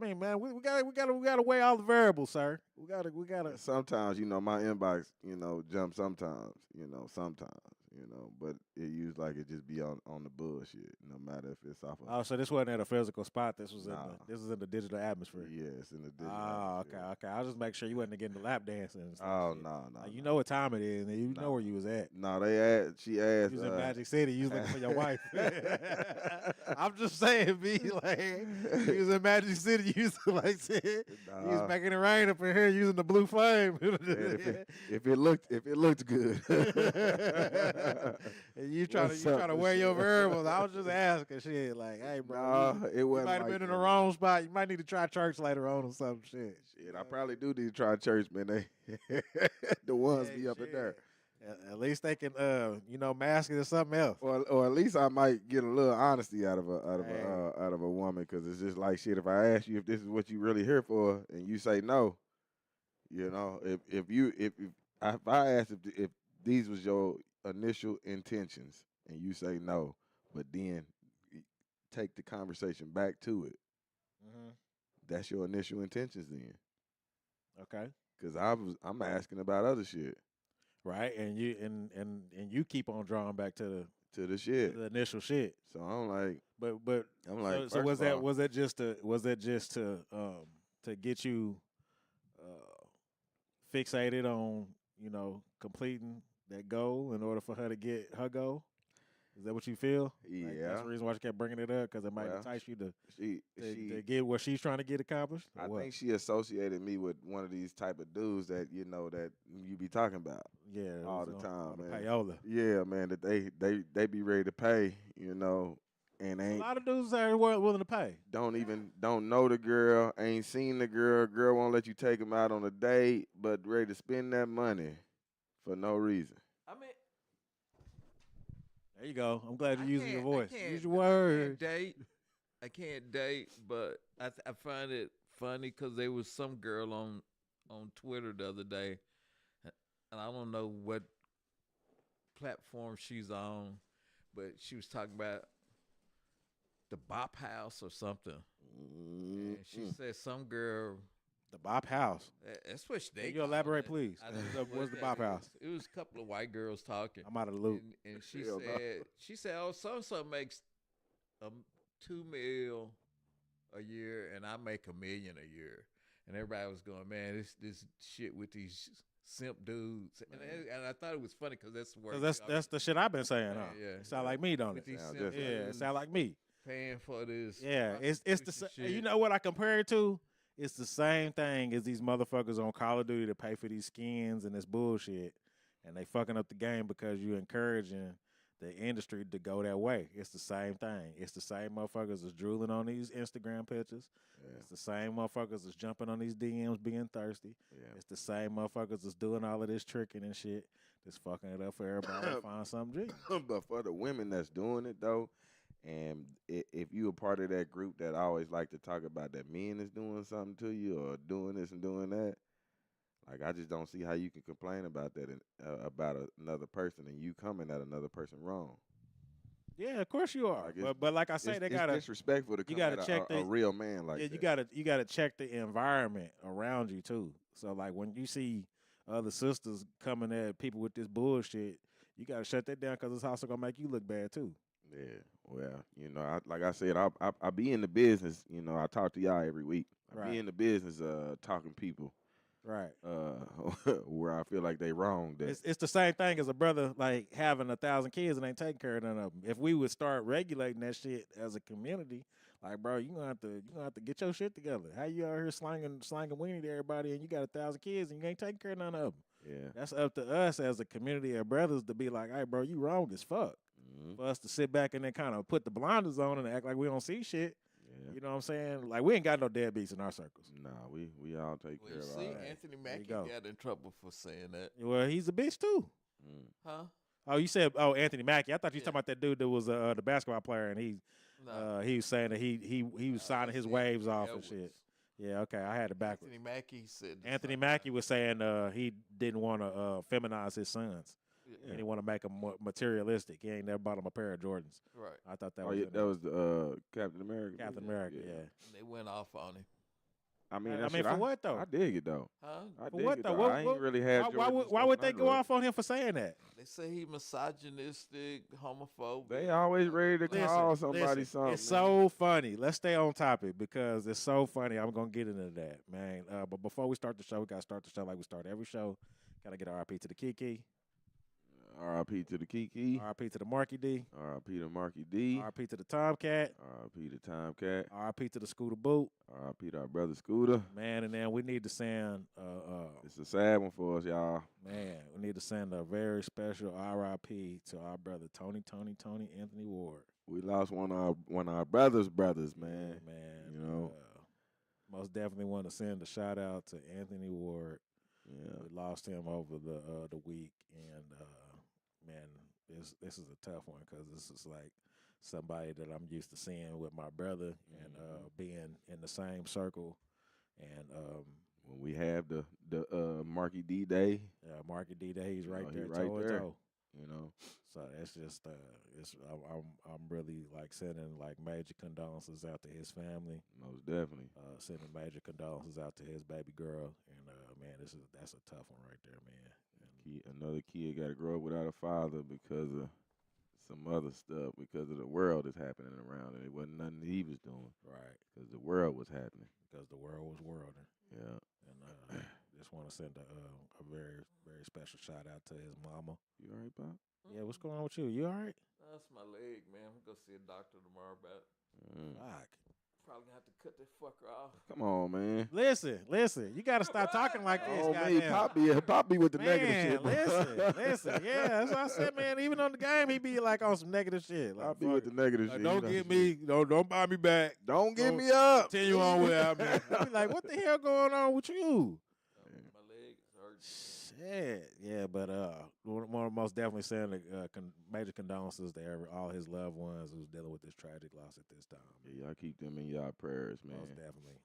I mean, man, we gotta weigh all the variables, sir. We gotta. Sometimes, my inbox, jump sometimes, but it usually like it just be on the bullshit, no matter if it's off of Oh, so this wasn't at a physical spot. This was in nah. the digital atmosphere. Yeah, it's in the digital Oh, okay, atmosphere. okay. I was just making sure you wasn't getting the lap dancing and stuff. Oh Shit. no, no, Like, you no. know what time it is, and you know No. where you was at. No, she asked You was in Magic City. You was looking for your wife. I'm just saying, B. Like, you was in Magic City. You was like, said, you was nah. making it rain up in here using the blue flame. Man, if it looked good. And you trying to What's up wear and your shit? variables. I was just asking shit. Like, hey, bro, Nah, it you wasn't might have like been in the that. wrong spot. You might need to try church later on or some shit. Shit, I probably do need to try church, man. They the ones Hey, be up in there. shit. At least they can, mask it or something else. Or at least I might get a little honesty out of a Hey. out of a woman, because it's just like shit. If I ask you if this is what you really here for, and you say no, if I ask if these was your initial intentions, and you say no, but then take the conversation back to it, Hmm. that's your initial intentions then. Okay. Because I'm asking about other shit Right, and you keep on drawing back to the to shit. the initial shit. So I'm like, But so first was of all, that just to get you fixated on completing that goal in order for her to get her goal? Is that what you feel? Like that's yeah. the reason why she kept bringing it up because it might Well, entice you to, she to she to get what she's trying to get accomplished. Or I what? think she associated me with one of these type of dudes that that you be talking about Yeah, it all was the time, on the man. payola. Yeah, man, that they be ready to pay, and A ain't lot of dudes are willing to pay. don't know the girl, ain't seen the girl. Girl won't let you take him out on a date, but ready to spend that money for no reason. I mean, There you go. I'm glad I you're using your can't, I voice. can't, Use your I can't words. date. I can't date, but I find it funny because there was some girl on Twitter the other day, and I don't know what platform she's on, but she was talking about the Bop House or something, and she Mm-mm. said some girl. The Bop House. That's what Can they you called elaborate, it. please? I don't know What's what the that Bop House? is. It was a couple of white girls talking, I'm out of the loop. and she Hell no. said, oh, so and so makes 2 mil a year, and I make 1 million a year, and everybody was going, man, this shit with these simp dudes, and I thought it was funny because that's the word. Cause that's the shit I've been saying. Huh? Yeah, It sound like me, don't with it? these Sound simp just Yeah, like it dudes sound like me. paying for this. Yeah, it's the prostitution you shit. know what I compare it to? It's the same thing as these motherfuckers on Call of Duty to pay for these skins and this bullshit, and they fucking up the game because you encouraging the industry to go that way. It's the same thing. It's the same motherfuckers that's drooling on these Instagram pictures. Yeah, It's the same motherfuckers that's jumping on these DMs being thirsty. yeah. It's the same motherfuckers that's doing all of this tricking and shit. That's fucking it up for everybody to find something G. But for the women that's doing it though, and if you a part of that group that always like to talk about that men is doing something to you or doing this and doing that, like I just don't see how you can complain about that about another person and you coming at another person wrong. Yeah, of course you are. Like But like I say, they it's gotta disrespectful to you come gotta at check a real man like yeah, that. you gotta check the environment around you too. So like when you see other sisters coming at people with this bullshit, you gotta shut that down because it's also gonna make you look bad too. Yeah, well, like I said, I be in the business. I talk to y'all every week. I be Right, in the business, talking people, right. where I feel like they wrong. That It's the same thing as a brother like having 1,000 kids and ain't taking care of none of them. If we would start regulating that shit as a community, like bro, you gonna have to get your shit together. How you out here slanging weenie to everybody and you got 1,000 kids and you ain't taking care of none of them? yeah, That's up to us as a community of brothers to be like, hey, bro, you wrong as fuck. hmm For us to sit back and then kind of put the blinders on and act like we don't see shit. yeah. You know what I'm saying? Like we ain't got no deadbeats in our circles. Nah, we all take Well, care you of see, our. Anthony There you Mackie go. got in trouble for saying that, Well, he's a bitch too. Mm. huh? Oh, you said Anthony Mackie. I thought you were Yeah. talking about that dude that was the basketball player and No, he was saying that he was signing that's his waves Anthony off and Edwards. shit. Yeah, okay, I had it backwards. Anthony Mackie said the Anthony same Mackie thing. was saying he didn't want to feminize his sons. Yeah, He didn't want to make them materialistic. He ain't never bought him a pair of Jordans. right. I thought that Oh was yeah, in that was the Captain America. Captain movie? America. Yeah. And they went off on him. I mean, I that mean, shit, for what though? I dig it though. Huh? I For dig what it though? though. I ain't really had Jordans Why stuff would when I they go grew up. off on him for saying that? They say he misogynistic, homophobic. They always ready to call somebody something. It's man. so funny. Let's stay on topic because it's so funny. I'm gonna get into that, man. But before we start the show, we gotta start the show like we start every show. Gotta get RIP to the Kiki, R.I.P. to the Kiki. RIP to the Marky D, R.I.P. to Marky D. RIP to the Tomcat, R.I.P. to Tomcat. RIP to the Scooter Boot, R.I.P. to our brother Scooter. man. And then we need to send, It's a sad one for us, y'all. man, we need to send a very special RIP to our brother Tony Anthony Ward. We lost one of our brothers, man. Yeah, man. You know. Most definitely want to send a shout out to Anthony Ward. Yeah. We lost him over the week, and man, this is a tough one because this is like somebody that I'm used to seeing with my brother and being in the same circle, and When we have the Marky D Day, Marky D Day, he's right he there, right toe to there. toe. You know. So that's just I'm really like sending like major condolences out to his family. Most definitely. Sending major condolences out to his baby girl, and man, that's a tough one right there, man. Another kid got to grow up without a father because of some other stuff, because of the world that's happening around it. It wasn't nothing he was doing, Right, because the world was happening. because the world was worlding. Yeah. And just want to send a very, very special shout out to his mama. You all right, Bob? Yeah, what's going on with you? You all right? That's my leg, man. I'm gonna go see a doctor tomorrow about it. Fuck. Probably gonna have to cut that fucker off. Come on, man. Listen. You got to stop talking like this, Oh, man, goddamn. Poppy with the negative Man, shit. bro. listen. Yeah, that's what I said, man. Even on the game, he be like on some negative shit. Like, Poppy with the negative shit. don't you know. get me, don't buy me back. Don't get Don't me up. Continue on without me. I be like, what the hell going on with you? My leg is hurting. Shit. Yeah, but one most definitely sending major condolences to all his loved ones who's dealing with this tragic loss at this time. Yeah, y'all keep them in y'all prayers, man. Most definitely.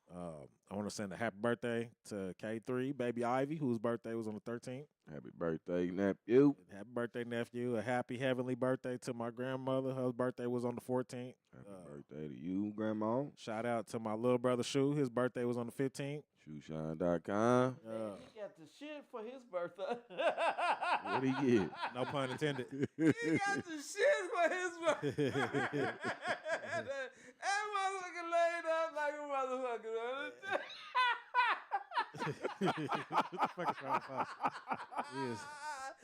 I want to send a happy birthday to K3, baby Ivy, whose birthday was on the 13th. Happy birthday, nephew. Happy birthday, nephew. A happy heavenly birthday to my grandmother. Her birthday was on the 14th. Happy birthday to you, Grandma. Shout out to my little brother Shu. His birthday was on the 15th. Shoeshine.com. He got the shit for his birthday. What'd he get? No pun intended. He got the shit for his birthday. That motherfucker laid up like a motherfucker. What the fuck is wrong with us? Yes.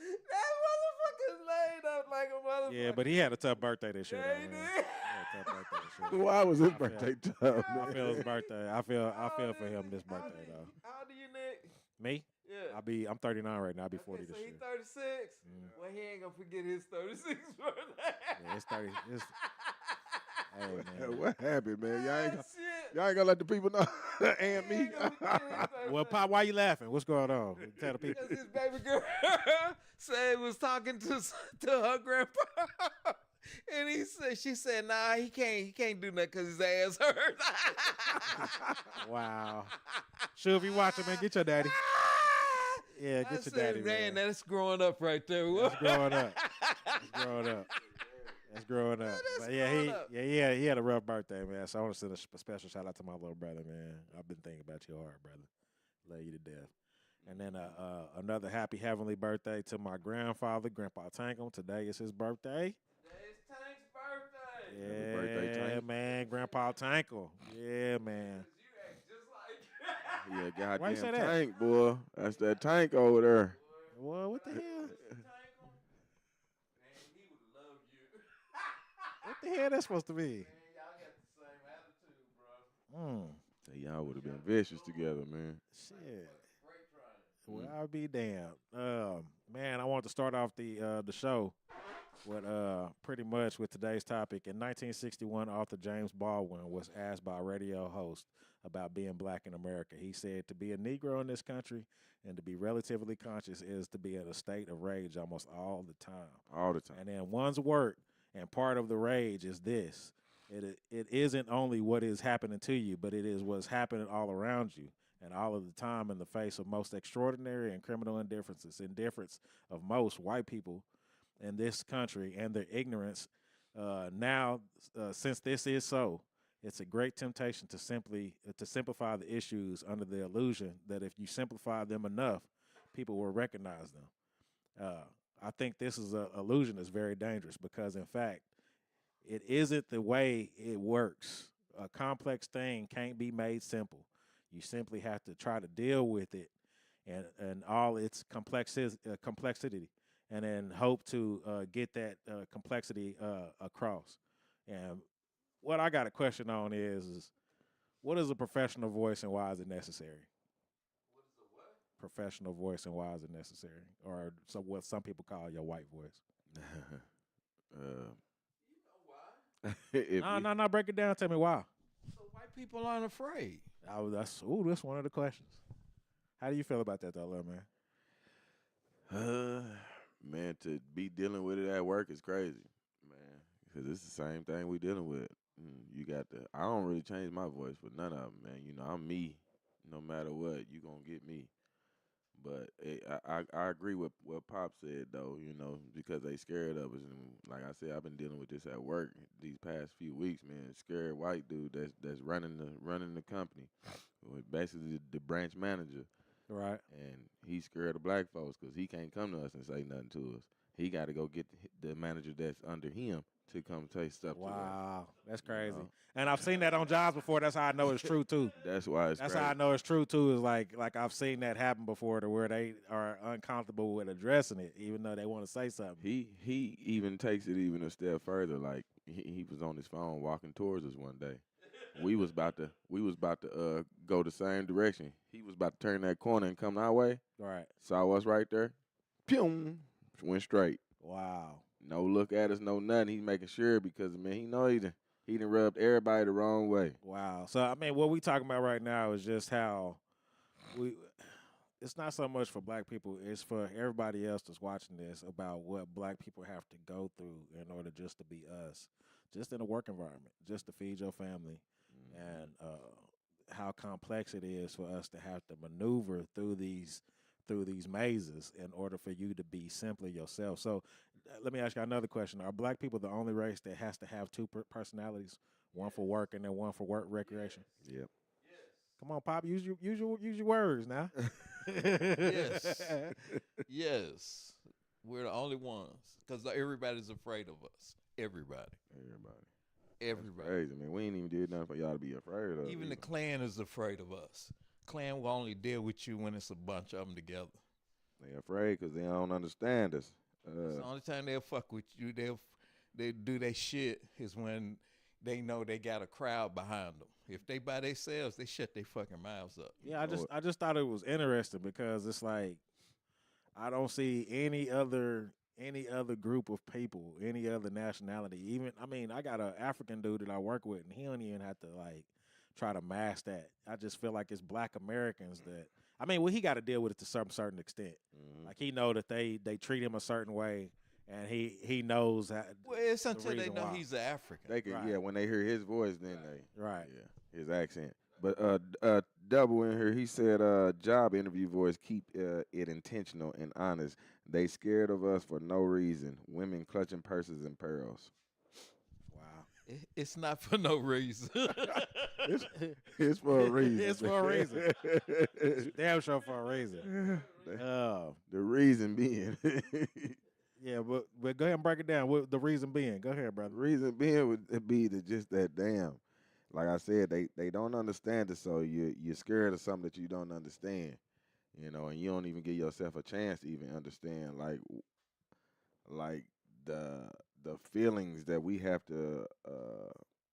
That motherfucker's laid up like a motherfucker. Yeah, but he had a tough birthday this year. Yeah, though, he man. did. He had a tough birthday this year. Why was his I feel- birthday tough, I man? feel his birthday. I feel for him this birthday though. How old are you, Nick? Me? Yeah. I'm 39 right now. I'll be 40 so this he year. 36. Well, he ain't gonna forget his 36 birthday. Yeah, it's 30. Hey man. What happened, man? Shit. Y'all ain't gonna let the people know and He me. ain't gonna forget his Well, 36. Pop, why you laughing? What's going on? Tell the people. Because his baby girl said was talking to her grandpa. And she said, nah, he can't do nothing because his ass hurt. Wow. Sure, if you watching, man, get your daddy. Yeah, get I your said, daddy, man, man. that's growing up right there. That's growing up. That's growing up. That's growing up. that's But yeah, growing up. he had a rough birthday, man. So I want to send a special shout out to my little brother, man. I've been thinking about your heart, brother. Love you to death. And then another happy heavenly birthday to my grandfather, Grandpa Tankum. Today is his birthday. It's Tank's birthday. Yeah, Happy birthday, Tank. man, Grandpa Tankum. Yeah, man. You act just like Yeah, Why you say goddamn that? tank, boy. That's that tank over there. Well, what the hell? Tankum. Man, he would love you. What the hell that's supposed to be? Man, y'all got the same attitude, bro. Say y'all would have been vicious together, man. Shit. Great trying. Well, I'll be damned. Man, I want to start off the show with pretty much with today's topic. In 1961, author James Baldwin was asked by a radio host about being black in America. He said, "To be a Negro in this country and to be relatively conscious is to be in a state of rage almost all the time." All the time. And then one's work and part of the rage is this. It isn't only what is happening to you, but it is what's happening all around you and all of the time in the face of most extraordinary and criminal indifference of most white people in this country and their ignorance. Now, since this is so, It's a great temptation to simplify the issues under the illusion that if you simplify them enough, people will recognize them. I think this is a illusion that's very dangerous because, in fact, it isn't the way it works. A complex thing can't be made simple. You simply have to try to deal with it and all its complexity, and then hope to get that complexity across. And what I got a question on is what is a professional voice and why is it necessary? Professional voice and why is it necessary? Or what some people call your white voice. uh, if No, you, no, no. Break it down. Tell me why. So white people aren't afraid. That's one of the questions. How do you feel about that, though, little man? man, to be dealing with it at work is crazy, man. Because it's the same thing we dealing with. You got to. I don't really change my voice for none of them, man. You know, I'm me. No matter what, you gonna get me. But I agree with what Pop said though, you know, because they scared of us, and like I said, I've been dealing with this at work these past few weeks, man. Scared white dude that's running the company, basically the branch manager, Right. and he's scared of black folks because he can't come to us and say nothing to us. He got to go get the manager that's under him to come say stuff to us. Wow, that's You crazy. know? And I've seen that on jobs before. That's how I know it's true too. That's why it's That's crazy. how I know it's true too. Is like I've seen that happen before, to where they are uncomfortable with addressing it, even though they want to say something. He even takes it even a step further. Like he was on his phone walking towards us one day. We was about to go the same direction. He was about to turn that corner and come our way. Right. Saw us right there. Pew! Went straight. Wow. No look at us, no nothing. He's making sure because man, he done rubbed everybody the wrong way. Wow. So I mean, what we talking about right now is just how we. It's not so much for black people; it's for everybody else that's watching this about what black people have to go through in order just to be us, just in a work environment, just to feed your family, and how complex it is for us to have to maneuver through these mazes in order for you to be simply yourself. So, let me ask you another question: are black people the only race that has to have two personalities, one for work and then one for work recreation? Yep. Come on, Pop, use your words now. Yes. Yes. We're the only ones because everybody's afraid of us. Everybody. Everybody. Everybody. Crazy, man. We ain't even did nothing for y'all to be afraid of. Even the Klan is afraid of us. Klan will only deal with you when it's a bunch of them together. They afraid because they don't understand us. The only time they'll fuck with you, they do their shit is when they know they got a crowd behind them. If they by themselves, they shut their fucking mouths up. Yeah, I just thought it was interesting because it's like I don't see any other group of people, any other nationality. Even I mean, I got an African dude that I work with, and he don't even have to like try to mask that. I just feel like it's Black Americans that. I mean, well, he got to deal with it to some certain extent. Mm-hmm. Like he know that they treat him a certain way, and he knows how. Well, it's until they reason know why. he's an African. They can, Right. yeah, when they hear his voice, then they, Right. yeah, his accent. But Double in here, he said, job interview voice, keep it intentional and honest. They scared of us for no reason. Women clutching purses and pearls. Wow. It's not for no reason. It's for a reason. It's for a reason. Damn sure for a reason. The reason being, Yeah, but go ahead and break it down. What the reason being? Go ahead, the brother. reason being would be that just that damn. Like I said, they don't understand it, so you're scared of something that you don't understand, you know, and you don't even give yourself a chance to even understand, like the feelings that we have to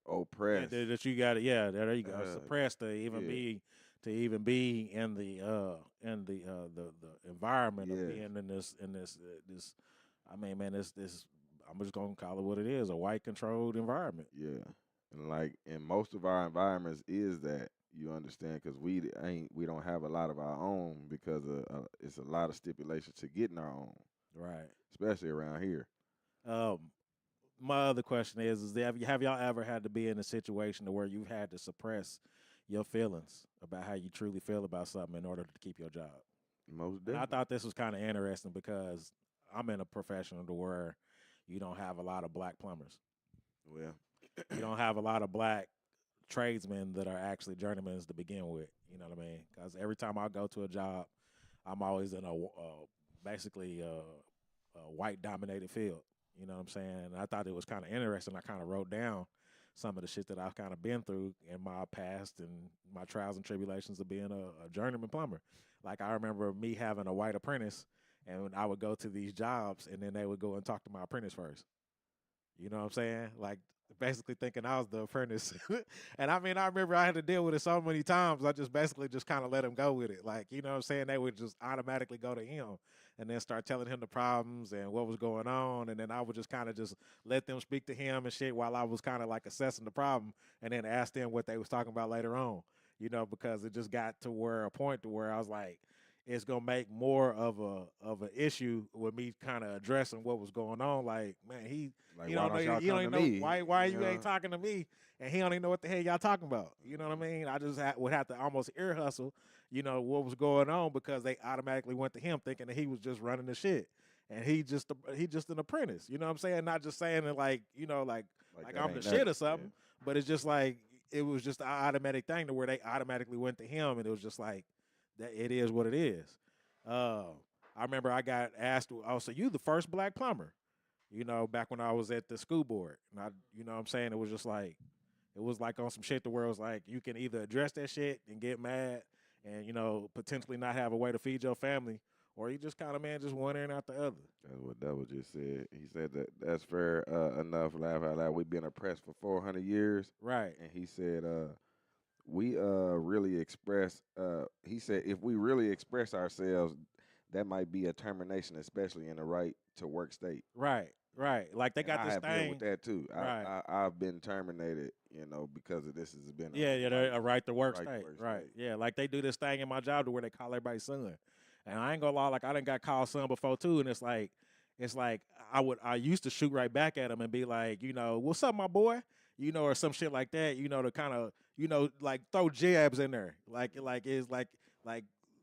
oppress. Yeah, that you got it. Yeah, there you go. Uh, Suppressed to even yeah. be in the environment of Yes. being in this. I mean, man, this I'm just gonna call it what it is, a white controlled environment. Yeah, and like in most of our environments is that you understand because we don't have a lot of our own because it's a lot of stipulations to getting our own, Right. especially around here. Um, my other question is have y'all ever had to be in a situation to where you've had to suppress your feelings about how you truly feel about something in order to keep your job? Most And I definitely. thought this was kind of interesting because I'm in a profession to where you don't have a lot of black plumbers. Well, You don't have a lot of black tradesmen that are actually journeymen to begin with. You know what I mean? Because every time I go to a job, I'm always in a basically a white dominated field. You know what I'm saying? And I thought it was kind of interesting. I kind of wrote down some of the shit that I've kind of been through in my past and my trials and tribulations of being a journeyman plumber. Like I remember me having a white apprentice, and I would go to these jobs, and then they would go and talk to my apprentice first. You know what I'm saying? Like basically thinking I was the apprentice. And I mean, I remember I had to deal with it so many times. I just basically just kind of let him go with it. Like, you know what I'm saying? They would just automatically go to him and then start telling him the problems and what was going on. And then I would just kind of just let them speak to him and shit while I was kind of like assessing the problem and then ask them what they was talking about later on. You know, because it just got to where a point to where I was like, it's gonna make more of an issue with me kind of addressing what was going on. Like, man, Like, he why don't know don't y'all you don't come to even know me? why you know? ain't talking to me, and he don't even know what the hell y'all talking about. You know what I mean? I just would have to almost ear hustle, you know, what was going on because they automatically went to him thinking that he was just running the shit, and he just an apprentice. You know what I'm saying? Not just saying it like you know like that I'm the ain't shit nothing. or something, but it's just like it was just an automatic thing to where they automatically went to him, and it was just like that. It is what it is. Uh, I remember I got asked, "Oh, so you the first black plumber?" You know, back when I was at the school board, and you know, what I'm saying it was just like, it was like on some shit to where it was like you can either address that shit and get mad, and you know, potentially not have a way to feed your family, or you just kind of man just one end out the other. That's what that was just said. He said that that's fair enough. Laugh out loud. We've been oppressed for 400 years, Right, and he said we really express. He said if we really express ourselves, that might be a termination, especially in the right to work state. right, right. Like they And got I this have dealt with thing. that too. Right. I've been terminated, you know, because of this has been Yeah, yeah, a they're a right to work right to state. work Right. state. Yeah, like they do this thing in my job to where they call everybody son. And I ain't gonna lie, like I done got called son before too, and it's like I used to shoot right back at him and be like, you know, what's up, my boy? You know, or some shit like that, you know, to kind of, you know, like throw jabs in there. Like it's like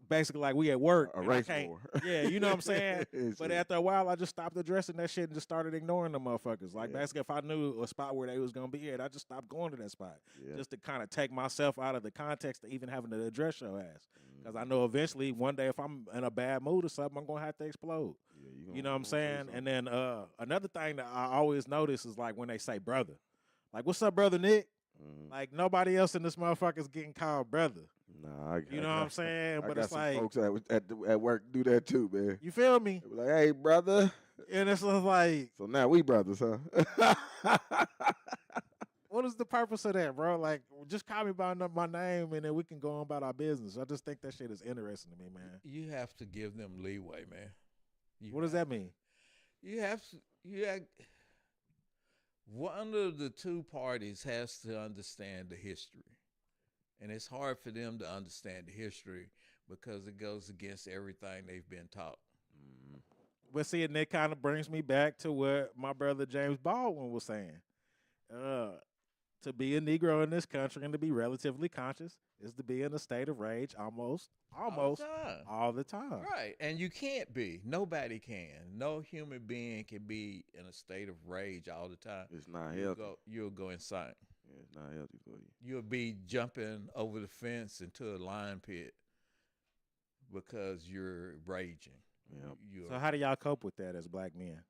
basically like we at work A and I race can't war. yeah, you know what I'm saying? But Shit. after a while, I just stopped addressing that shit and just started ignoring the motherfuckers. Like Yeah. basically, if I knew a spot where they was gonna be at, I just stopped going to that spot Yeah. just to kind of take myself out of the context of even having to address your ass. Because I Mhm. know eventually, one day, if I'm in a bad mood or something, I'm gonna have to explode. Yeah, You know what I'm gonna say saying? And something. then another thing that I always notice is like when they say brother, like what's up, brother Nick? Mhm. Like nobody else in this motherfucker's getting called brother. Nah, You know what I'm saying? I But got it's some like, folks at work do that too, man. you feel me? They be like, "Hey, brother." And it's just like, So now we brothers, huh? what is the purpose of that, bro? Like, just call me by my name, and then we can go on about our business. I just think that shit is interesting to me, man. You have to give them leeway, man. You What does have that mean? you have to you have, one of the two parties has to understand the history. And it's hard for them to understand the history because it goes against everything they've been taught. Mhm. But see, and that kind of brings me back to what my brother James Baldwin was saying. Uh, to be a Negro in this country and to be relatively conscious is to be in a state of rage All the almost time. all the time. Right. And you can't be. Nobody can. No human being can be in a state of rage all the time. It's not You'll healthy. you'll go insane. Yeah, it's not healthy for you. You'll be jumping over the fence into a lion pit because you're raging. Yep. You're, So how do y'all cope with that as black men?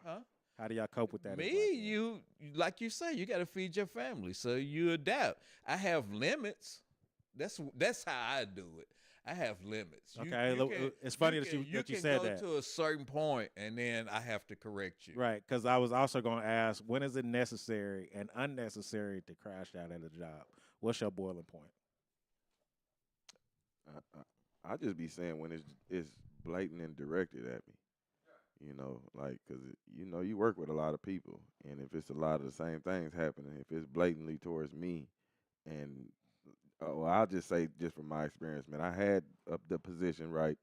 huh? How do y'all cope with that? As black Me, men? you like you say, you got to feed your family, so you adapt. I have limits. That's how I do it. I have limits. Okay, it's funny that you can said go that. to a certain point, and then I have to correct you. Right, because I was also going to ask, when is it necessary and unnecessary to crash out at a job? What's your boiling point? I just be saying when it's blatant and directed at me. You know, like, cause you know you work with a lot of people, and if it's a lot of the same things happening, if it's blatantly towards me, and well, I'll just say just from my experience, man, I had the position right,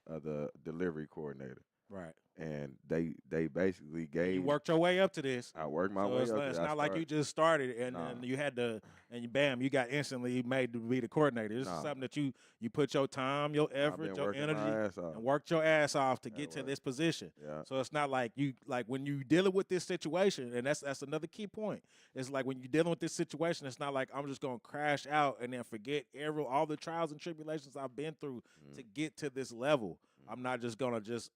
the delivery coordinator. Right. and they basically And you gave. worked your way up to this. I worked my So way it's, up like, it's there. I not like you start. just started and, Nah, and you had to and you bam, you got instantly made to be the coordinator. This is nah. something that you put your time, your I've effort, been your working energy, my ass off and worked your ass off to at get to work. this position. Yeah, So it's not like you like when you dealing with this situation, and that's another key point. It's like when you're dealing with this situation, it's not like I'm just gonna crash out and then forget all the trials and tribulations I've been through mm, to get to this level. mm, I'm not just gonna just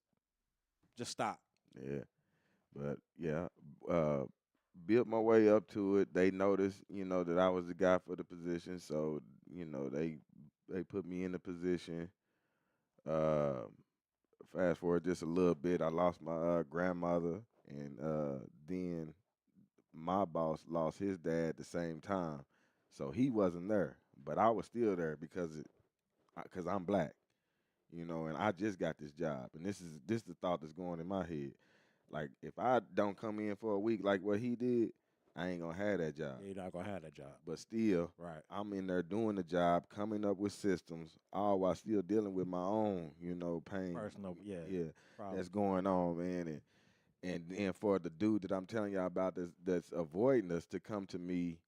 stop. yeah. But yeah, uh, built my way up to it. They noticed, that I was the guy for the position, so they put me in the position. Uh, Fast forward just a little bit, I lost my grandmother, and then my boss lost his dad at the same time, so he wasn't there, but I was still there because I'm black, and I just got this job, and this is the thought that's going in my head. Like if I don't come in for a week like what he did, I ain't gonna have that job. Yeah, you're not gonna have that job. But still, Right. I'm in there doing the job, coming up with systems, all while still dealing with my own, pain. Personal, yeah. Yeah, Problem. that's going on, man. And then for the dude that I'm telling y'all about that's avoiding us to come to me,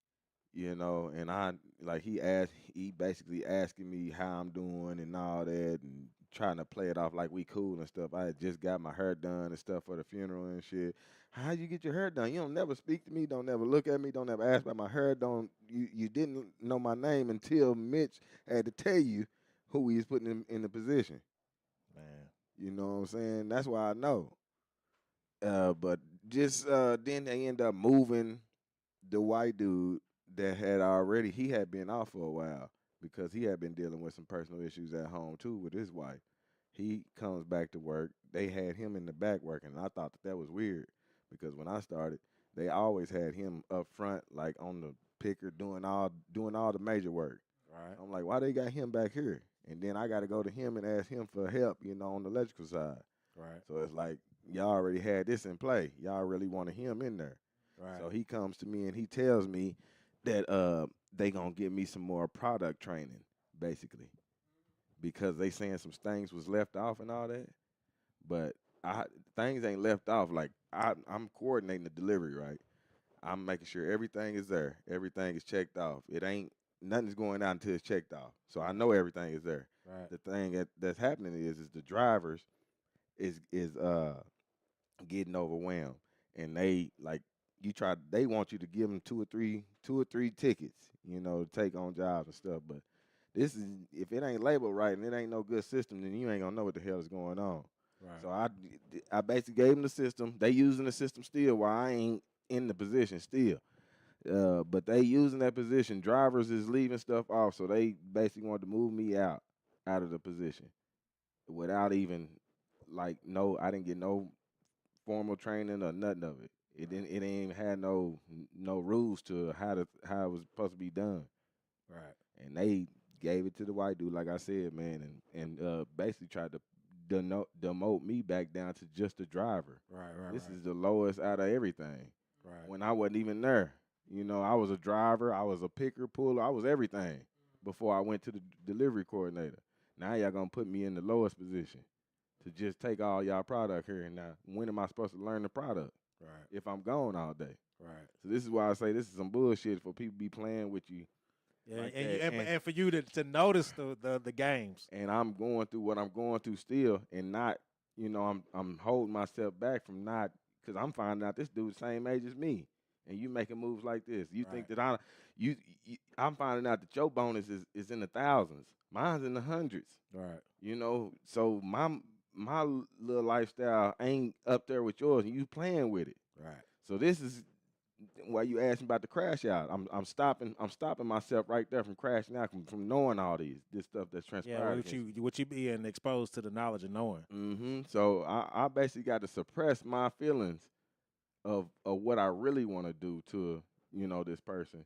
and he basically asking me how I'm doing and all that, and trying to play it off like we cool and stuff. I had just got my hair done and stuff for the funeral and shit. How you get your hair done? You don't never speak to me, don't never look at me, don't ever ask about my hair, don't you didn't know my name until Mitch had to tell you who he was putting in the position. Man. You know what I'm saying? That's why I know. But just then they end up moving the white dude that he had been off for a while because he had been dealing with some personal issues at home too with his wife. He comes back to work. They had him in the back working, and I thought that was weird because when I started, they always had him up front, like on the picker, doing all the major work. Right. I'm like, why they got him back here? And then I got to go to him and ask him for help, on the electrical side. Right. So it's like y'all already had this in play. Y'all really wanted him in there. Right. So he comes to me and he tells me that they gonna give me some more product training, basically, because they saying some things was left off and all that. But things ain't left off. Like I'm coordinating the delivery, right? I'm making sure everything is there. Everything is checked off. It ain't nothing's going out until it's checked off. So I know everything is there. Right. The thing that's happening is the drivers is getting overwhelmed, and they want you to give them two or three tickets, to take on jobs and stuff. But this is if it ain't labeled right and it ain't no good system, then you ain't gonna know what the hell is going on. Right. So I basically gave them the system. They using the system still while I ain't in the position still. But they using that position. Drivers is leaving stuff off, so they basically wanted to move me out of the position without even I didn't get no formal training or nothing of it. It ain't even had no rules to how it was supposed to be done. Right. And they gave it to the white dude, like I said, man, and basically tried to demote me back down to just a driver. Right. Right. This right. is the lowest out of everything. Right. When I wasn't even there. I was a driver, I was a picker, puller, I was everything before I went to the delivery coordinator. Now y'all gonna put me in the lowest position to just take all y'all product here. And now, when am I supposed to learn the product? Right. If I'm gone all day. Right. So this is why I say this is some bullshit for people be playing with you. Yeah, like and, that. you, and for you to notice the games. And I'm going through what I'm going through still, and not, I'm holding myself back from not, because I'm finding out this dude's the same age as me, and you making moves like this. You think Right. that I'm finding out that your bonus is in the thousands, mine's in the hundreds. Right. So my little lifestyle ain't up there with yours, and you playing with it. Right. So this is why you asking about the crash out. I'm stopping myself right there from crashing out from knowing all this stuff that's Yeah. transpired. What you being exposed to the knowledge and knowing. So I basically got to suppress my feelings of what I really want to do to this person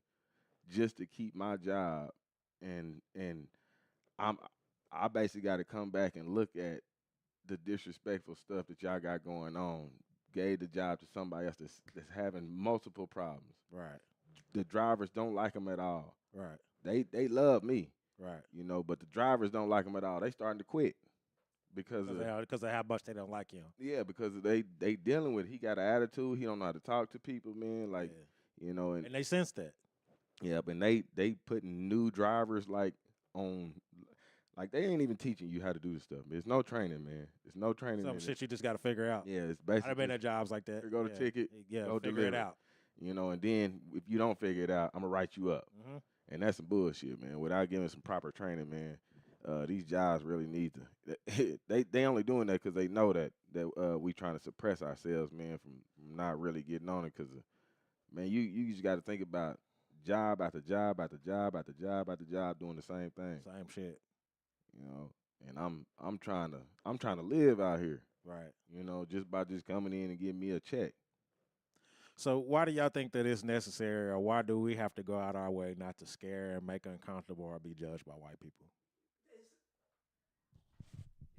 just to keep my job, and I'm I basically got to come back and look at the disrespectful stuff that y'all got going on. Gave the job to somebody else that's having multiple problems. Right. The drivers don't like them at all. Right. They love me, Right. but the drivers don't like them at all. They starting to quit. because of because of how much they don't like him. yeah, because they dealing with he got an attitude. He don't know how to talk to people, man. Like Yeah. and And they sense that. yeah, but they putting new drivers on like they ain't even teaching you how to do this stuff. There's no training, man. There's no training. Some in shit it. you just got to figure out. Yeah, it's I've basically been just at jobs like that. go to ticket, Yeah, go figure it deliver. out. And then if you don't figure it out, I'm gonna write you up. Hmm. And that's some bullshit, man. Without giving some proper training, man, these jobs really need to. They only doing that because they know that we trying to suppress ourselves, man, from not really getting on it. Because man, you just got to think about job after job after job after job after job doing the same thing, Same shit. you know. And I'm trying to live out here, Right. just by just coming in and getting me a check. So why do y'all think that it's necessary, or why do we have to go out our way not to scare and make uncomfortable or be judged by white people?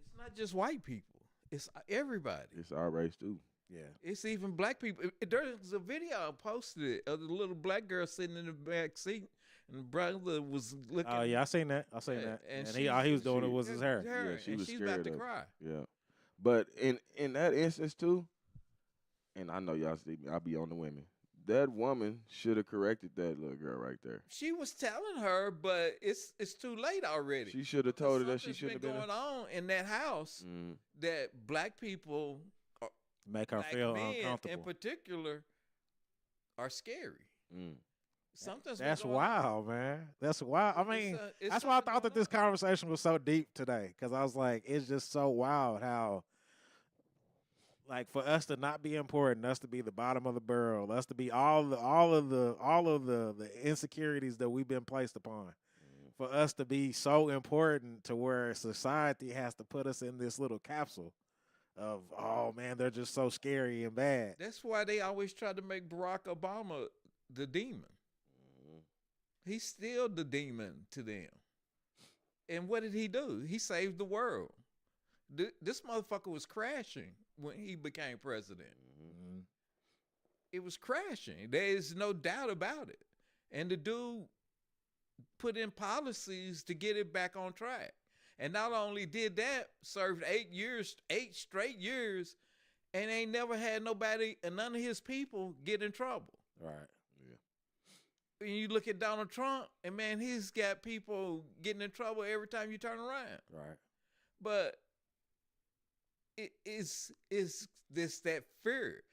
It's not just white people. It's everybody. It's our race too. Yeah. It's even black people. There's a video I posted of the little black girl sitting in the back seat, and the brother was looking. Oh yeah, I seen that. I seen Yeah, that. and And he all he was doing she- it was his hair. Yeah, she and was she's scared about to of it. cry. Yeah, but in that instance too, and I know y'all see me, I be on the women. That woman should have corrected that little girl right there. She was telling her, but it's too late already. She should have told her that she should have been been. going on in that house Mm, that black people, Make her black feel men in uncomfortable. particular, are scary. mm. Something's That's been going on. wild, man. That's wild. I mean, It's that's why I something thought that going this conversation was so deep today, because I was like, it's just so wild how, like, for us to not be important, us to be the bottom of the barrel, us to be all of the insecurities that we've been placed upon, for us to be so important to where society has to put us in this little capsule of, oh man, they're just so scary and bad. That's why they always try to make Barack Obama the demon. He's still the demon to them. And what did he do? He saved the world. This motherfucker was crashing when he became president. Mhm. It was crashing. There is no doubt about it. And the dude put in policies to get it back on track. And not only did that, served 8 straight years, and ain't never had nobody and none of his people get in trouble. Right. When you look at Donald Trump, and man, he's got people getting in trouble every time you turn around. Right. But it's this that fear.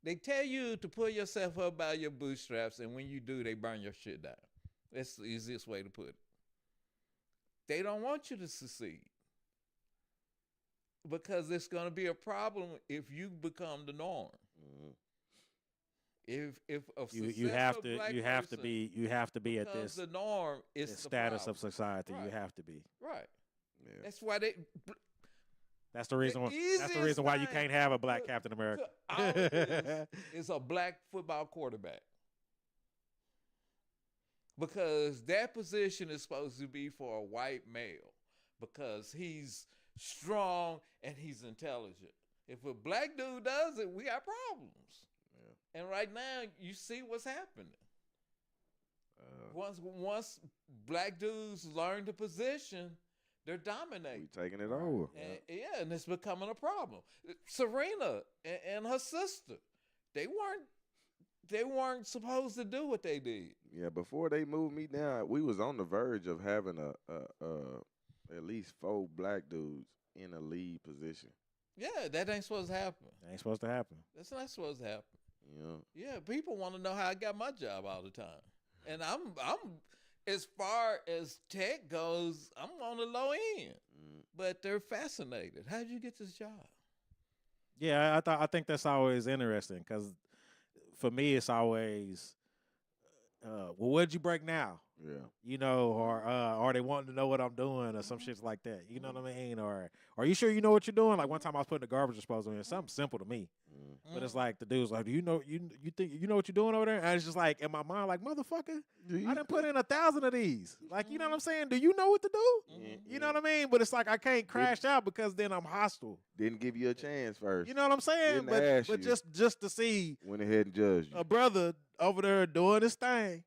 They tell you to pull yourself up by your bootstraps, and when you do, they burn your shit down. That's the easiest way to put it. They don't want you to succeed because it's going to be a problem if you become the norm. Mm. If a You have to black you have to person be at becomes this, the norm, it's this the status problem. of society. You Right. have to be. Right. Yeah. That's why they. That's the reason. That's the easiest reason why you thing can't have a black to- Captain America. All it is a black football quarterback. Because that position is supposed to be for a white male because he's strong and he's intelligent. If a black dude does it, we got problems. Yeah. And right now, you see what's happening. Uh, Once black dudes learn the position, they're dominating. we taking it over. And it's becoming a problem. Serena and her sister, they weren't supposed to do what they did. Yeah, before they moved me down, we was on the verge of having at least 4 black dudes in a lead position. Yeah, that ain't supposed to happen. Ain't supposed to happen. That's not supposed to happen. You know, Yeah, people want to know how I got my job all the time. And I'm as far as tech goes, I'm on the low end. But they're fascinated. How'd you get this job? Yeah, I think that's always interesting because for me it's always, well, what'd you break now? yeah. You know, or they wanting to know what I'm doing or some shit like that. You know what I mean? Or are you sure you know what you're doing? Like one time I was putting the garbage disposal in, something simple to me. But it's like the dude's like, do you know you think you know what you're doing over there? And it's just like in my mind, like, motherfucker, I done put in 1,000 of these. Like, you know what I'm saying? Do you know what to do? You know what I mean? But it's like I can't crash out because then I'm hostile. Didn't give you a chance first. You know what I'm saying? Didn't ask But you. just to see Went ahead and judged you. a brother over there doing his thing.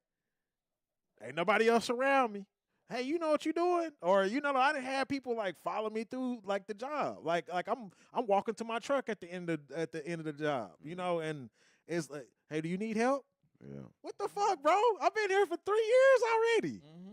Ain't nobody else around me. hey, you know what you doing? Or I didn't have people like follow me through like the job. Like I'm walking to my truck at the end of the job, and it's like, hey, do you need help? Yeah. What the fuck, bro? I've been here for 3 years already. Mm-hmm.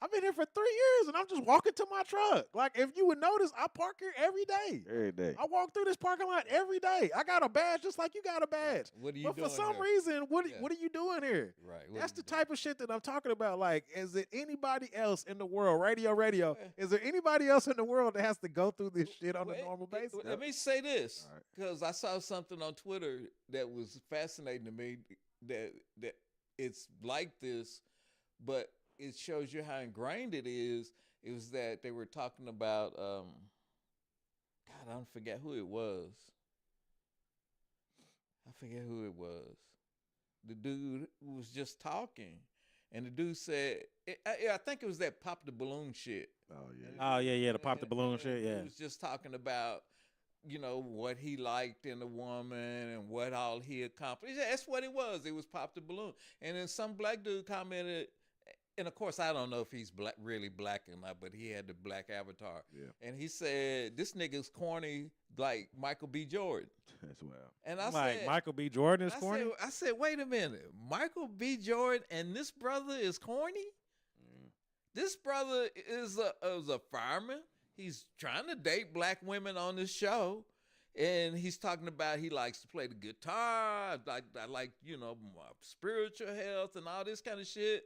I've been here for 3 years, and I'm just walking to my truck. Like, if you would notice, I park here every day. Every day. I walk through this parking lot every day. I got a badge just like you got a badge. What are you But doing for some here? reason, what Yeah. are you doing here? Right. That's the type of shit that I'm talking about. Like, is it anybody else in the world, radio, is there anybody else in the world that has to go through this shit on a normal basis? Let me say this, All right. because I saw something on Twitter that was fascinating to me. That it's like this, but it shows you how ingrained it is. It was that they were talking about, God, I don't forget who it was. I forget who it was. The dude was just talking, and the dude said, I think it was that pop the balloon shit. Oh yeah. Oh, yeah, the pop the balloon shit, yeah. He was just talking about, what he liked in a woman and what all he accomplished. That's what it was. It was pop the balloon. And then some black dude commented, and of course, I don't know if he's really black or not, but he had the black avatar. Yeah. And he said, this nigga's corny like Michael B. Jordan. That's wild. And I Like, said, Michael B. Jordan is corny? I said, wait a minute. Michael B. Jordan and this brother is corny? This brother is a fireman. He's trying to date black women on this show. And he's talking about he likes to play the guitar. I like, my spiritual health and all this kind of shit.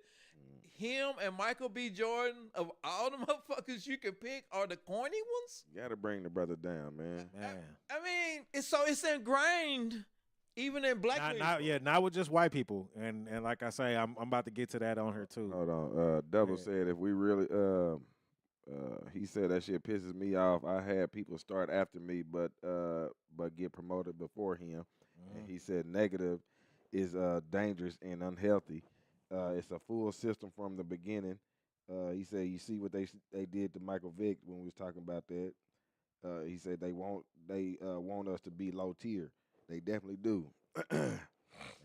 Him and Michael B. Jordan, of all the motherfuckers you can pick, are the corny ones? You gotta bring the brother down, man. Man. I mean, it's ingrained even in black people. Not with just white people. And like I say, I'm about to get to that on here too. Hold on. Double Yeah. said if we really he said that shit pisses me off. I had people start after me but get promoted before him. And he said negative is dangerous and unhealthy. It's a full system from the beginning. He said you see what they did to Michael Vick when we was talking about that. He said they want us to be low tier. They definitely do. They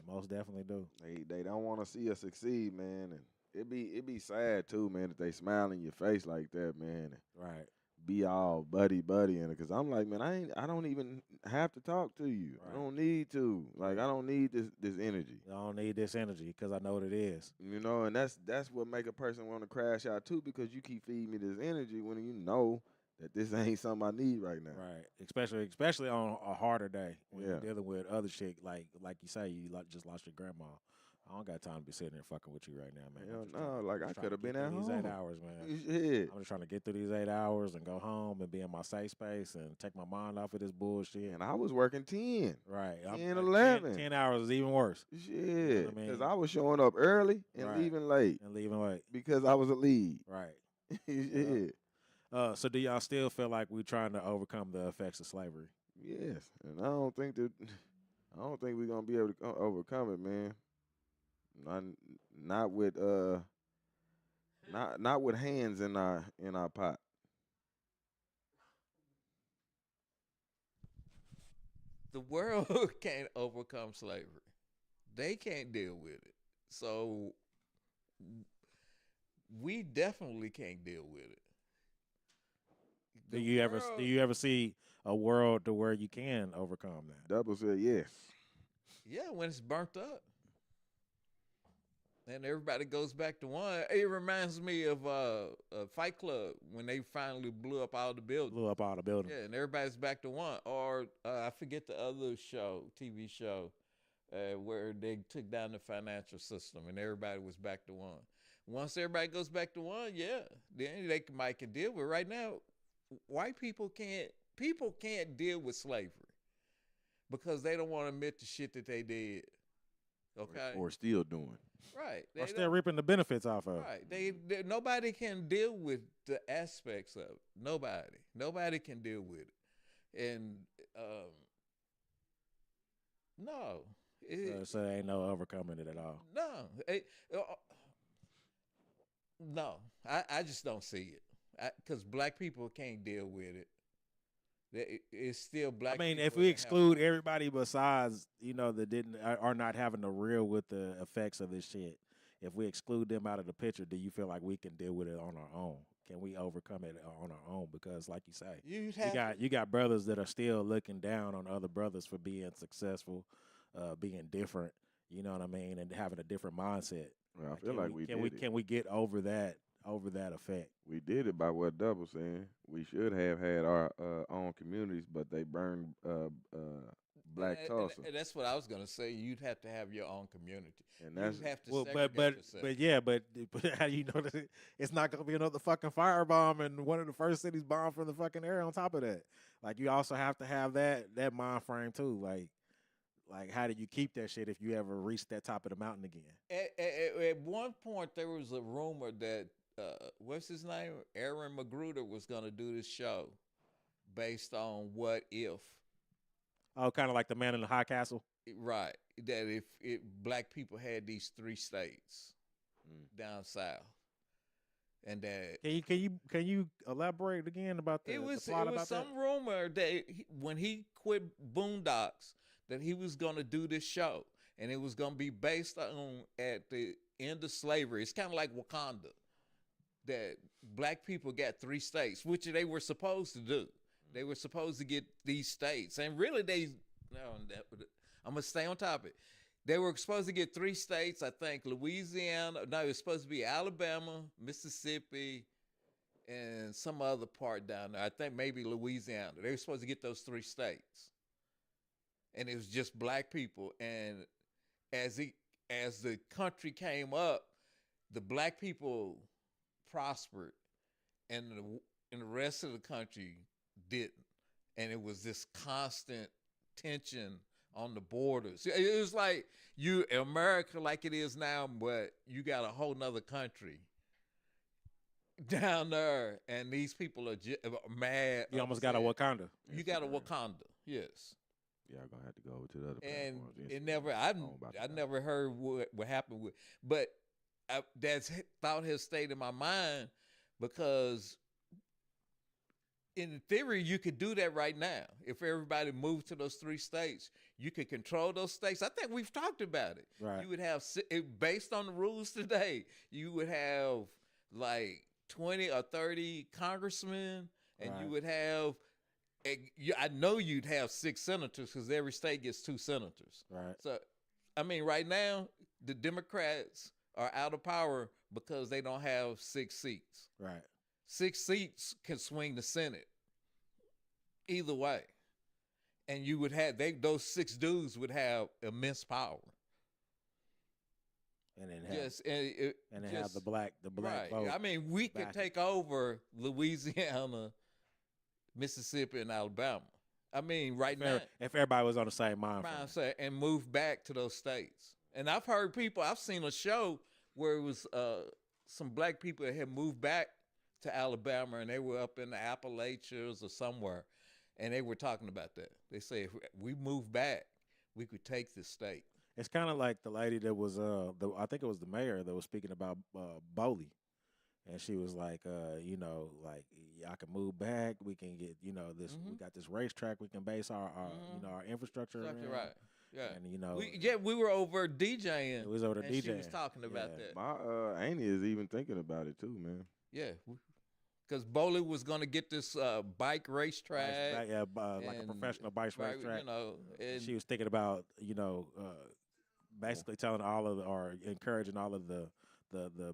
most definitely do. They don't want to see us succeed, man. And it be sad too, man, that they smile in your face like that, man. And Right. be all buddy in it. Cause I'm like, man, I don't even have to talk to you. Right. I don't need to. Like, I don't need this energy. I don't need this energy because I know what it is. And that's what make a person want to crash out too, because you keep feeding me this energy when you know that this ain't something I need right now. Right. Especially on a harder day when you're Yeah. dealing with other shit like you say, you just lost your grandma. I don't got time to be sitting there fucking with you right now, man. Hell I'm just no, trying- like, I'm I just coulda trying to been get at through these home. 8 hours, man. Yeah. I'm just trying to get through these 8 hours and go home and be in my safe space and take my mind off of this bullshit. And I was working 10. Right. 10, 11. 10 hours is even worse. Shit. what I mean? Because I was showing up early and Right. leaving late And leaving late. because I was a lead. Right. Yeah. So do y'all still feel like we're trying to overcome the effects of slavery? Yes. And I don't think we're gonna be able to overcome it, man. Not with not with hands in our pot. The world can't overcome slavery. They can't deal with it. So we definitely can't deal with it. Do you ever see a world to where you can overcome that? Double said yes. Yeah, when it's burnt up. And everybody goes back to one. It reminds me of Fight Club when they finally blew up all the buildings. Blew up all the buildings. Yeah, and everybody's back to one. Or I forget the other TV show, where they took down the financial system and everybody was back to one. Once everybody goes back to one, yeah, then they might can deal with. Right now, white people can't deal with slavery because they don't want to admit the shit that they did. Okay, Or still doing. right? Or still reaping the benefits off of it. Right. They nobody can deal with the aspects of it. Nobody can deal with it. And no. So there ain't no overcoming it at all. No. I just don't see it. Because black people can't deal with it. It's still black. I mean, people if we that exclude everybody besides, that are not having to real with the effects of this shit, if we exclude them out of the picture, do you feel like we can deal with it on our own? Can we overcome it on our own? Because, like you say, You'd you have got you got brothers that are still looking down on other brothers for being successful, being different. You know what I mean, and having a different mindset. Well, I Like, feel like we can did we it. can we get over that effect? We did it by what Double saying. We should have had our own communities, but they burned Black Tulsa, and that's what I was gonna say. You'd have to have your own community. and that's You'd have to Well, segregate yourself. but yeah, but how do you know that it's not gonna be another fucking firebomb and one of the first cities bombed from the fucking air on top of that? Like you also have to have that mind frame too. Like how do you keep that shit if you ever reach that top of the mountain again? At one point, there was a rumor that what's his name, Aaron Magruder, was gonna do this show based on what if. Oh, kind of like the man in the high castle. Right. That if black people had these 3 states down south, and that Can you elaborate again about the plot about some that? rumor that when he quit Boondocks, that he was going to do this show, and it was going to be based on at the end of slavery. It's kind of like Wakanda, that black people got 3 states, which they were supposed to do. They were supposed to get these states, and really I'm gonna stay on topic. They were supposed to get 3 states, I think Louisiana. No, it was supposed to be Alabama, Mississippi, and some other part down there. I think maybe Louisiana. They were supposed to get those 3 states, and it was just black people. And as the country came up, the black people prospered, and the rest of the country didn't. And it was this constant tension on the borders. It was like America like it is now, but you got a whole nother country down there, and these people are mad. You almost got a Wakanda. You got a Wakanda, yes. yeah, I'm gonna have to go over to the other And platforms. it Instagram, never, I don't know about I that. never heard what happened with, but that thought has stayed in my mind because in theory, you could do that right now. If everybody moved to those 3 states, you could control those states. I think we've talked about it. Right. You would have, based on the rules today, you would have like 20 or 30 congressmen, and you Right. would have, I know you'd have 6 senators because every state gets 2 senators. Right. So, I mean, right now, the Democrats are out of power because they don't have 6 seats. Right. 6 seats can swing the Senate either way, and you would have those 6 dudes would have immense power. And then have, Just and have the black right. vote. I mean, we could back. take over Louisiana, Mississippi, and Alabama. I mean, right now, If everybody was on the same mind frame. mindset and move back to those states. And I've heard people. I've seen a show where it was some black people that had moved back to Alabama, and they were up in the Appalachians or somewhere, and they were talking about that. They say if we moved back, we could take this state. It's kind of like the lady that was I think it was the mayor that was speaking about Bowley, and she was like, you know, like I can move back. We can get, you know, this. We got this racetrack. We can base our you know, our infrastructure Exactly around. right. Yeah. And you know, we were over DJing. it was over the and DJing. She was talking about Yeah. that. My auntie is even thinking about it too, man. Yeah. Because Bowley was going to get this bike racetrack. Like a and- professional bike right, racetrack. You know, and She was thinking about, you know, basically telling all of or encouraging all of the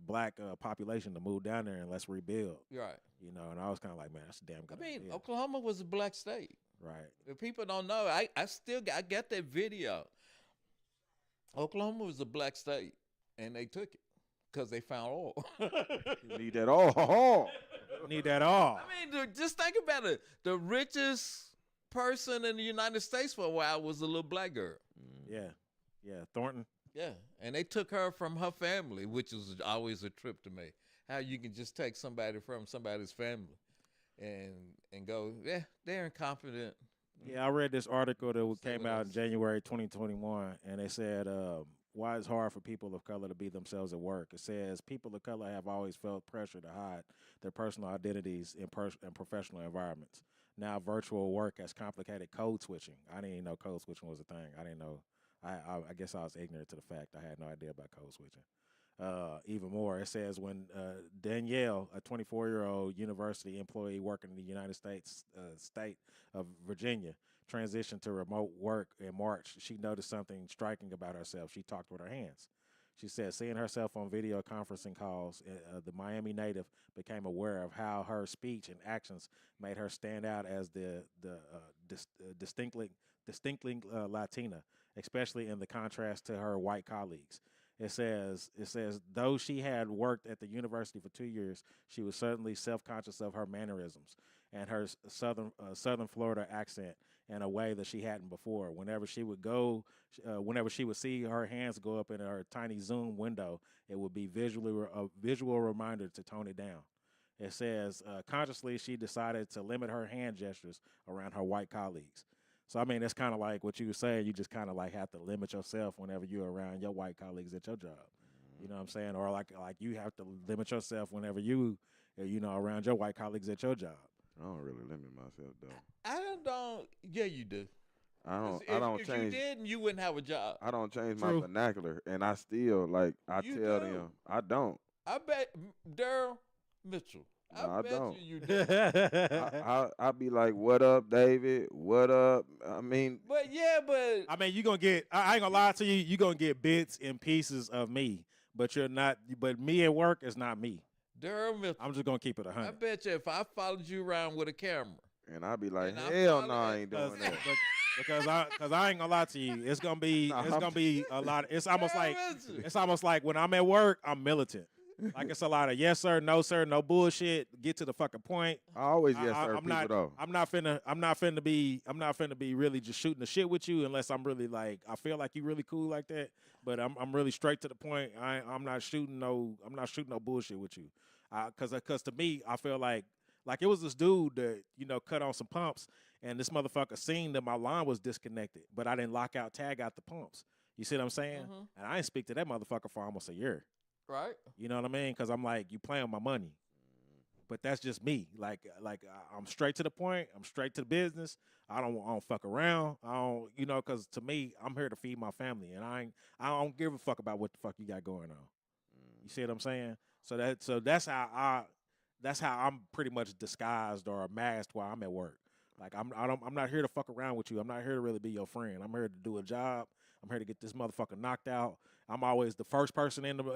black population to move down there and let's rebuild. right. You know, and I was kind of like, man, that's a damn I good mean, idea. Oklahoma was a black state. Right. If people don't know, I got that video. Oklahoma was a black state, and they took it because they found oil. You need that all. Need that all. I mean, just think about it. The richest person in the United States for a while was a little black girl. Yeah. Yeah. Thornton. Yeah, and they took her from her family, which is always a trip to me. How you can just take somebody from somebody's family and go, yeah, they're incompetent. Yeah, I read this article that Say came what out in else? January 2021, and they said, why it's hard for people of color to be themselves at work. It says people of color have always felt pressure to hide their personal identities in professional environments. Now, virtual work has complicated code switching. I didn't even know code switching was a thing. I didn't know. I guess I was ignorant to the fact. I had no idea about code switching. even more. It says when Danielle, a 24-year-old university employee working in the United States state of Virginia, transitioned to remote work in March, she noticed something striking about herself. She talked with her hands. She said, seeing herself on video conferencing calls, the Miami native became aware of how her speech and actions made her stand out as distinctly Latina, especially in the contrast to her white colleagues. It says though she had worked at the university for 2 years, she was certainly self-conscious of her mannerisms and her southern Florida accent in a way that she hadn't before. Whenever she would see her hands go up in her tiny Zoom window, it would be a visual reminder to tone it down. It says consciously she decided to limit her hand gestures around her white colleagues. So I mean, that's kind of like what you were saying. You just kind of like have to limit yourself whenever you're around your white colleagues at your job. You know what I'm saying? Or like you have to limit yourself whenever around your white colleagues at your job. I don't really limit myself though. I don't. Yeah, you do. I 'Cause don't. I don't if change. you didn't, you wouldn't have a job. I don't change True. my vernacular, and I still I You tell do. them I don't. I bet Daryl Mitchell. No, I bet don't. you do. I be like, "What up, David? What up?" I mean, But I mean, you gonna get. I ain't gonna lie to you. You gonna get bits and pieces of me, but you're not. But me at work is not me. Daryl Mitchell. I'm just gonna keep it I 100. bet you if I followed you around with a camera, and I be like, And I "Hell follow no, I it, ain't doing that." Because I ain't gonna lie to you. It's gonna be Nah, it's I'm- gonna be a lot. It's almost Daryl like Mitchell. it's almost like when I'm at work, I'm militant. Like it's a lot of yes sir, no bullshit. Get to the fucking point. I always yes sir I'm people not. though. I'm not finna be really just shooting the shit with you unless I'm really like I feel like you really cool like that. But I'm really straight to the point. I'm not shooting no bullshit with you. Cause to me I feel like it was this dude that cut on some pumps and this motherfucker seen that my line was disconnected, but I didn't tag out the pumps. You see what I'm saying? Mhm. And I didn't speak to that motherfucker for almost a year. Right? You know what I mean? Because I'm like, you playing with my money. But that's just me. I'm straight to the point. I'm straight to the business. I don't fuck around. I don't, because to me, I'm here to feed my family, and I don't give a fuck about what the fuck you got going on. You see what I'm saying? So that's how I'm pretty much disguised or masked while I'm at work. Like I'm not here to fuck around with you. I'm not here to really be your friend. I'm here to do a job. I'm here to get this motherfucker knocked out. I'm always the first person in the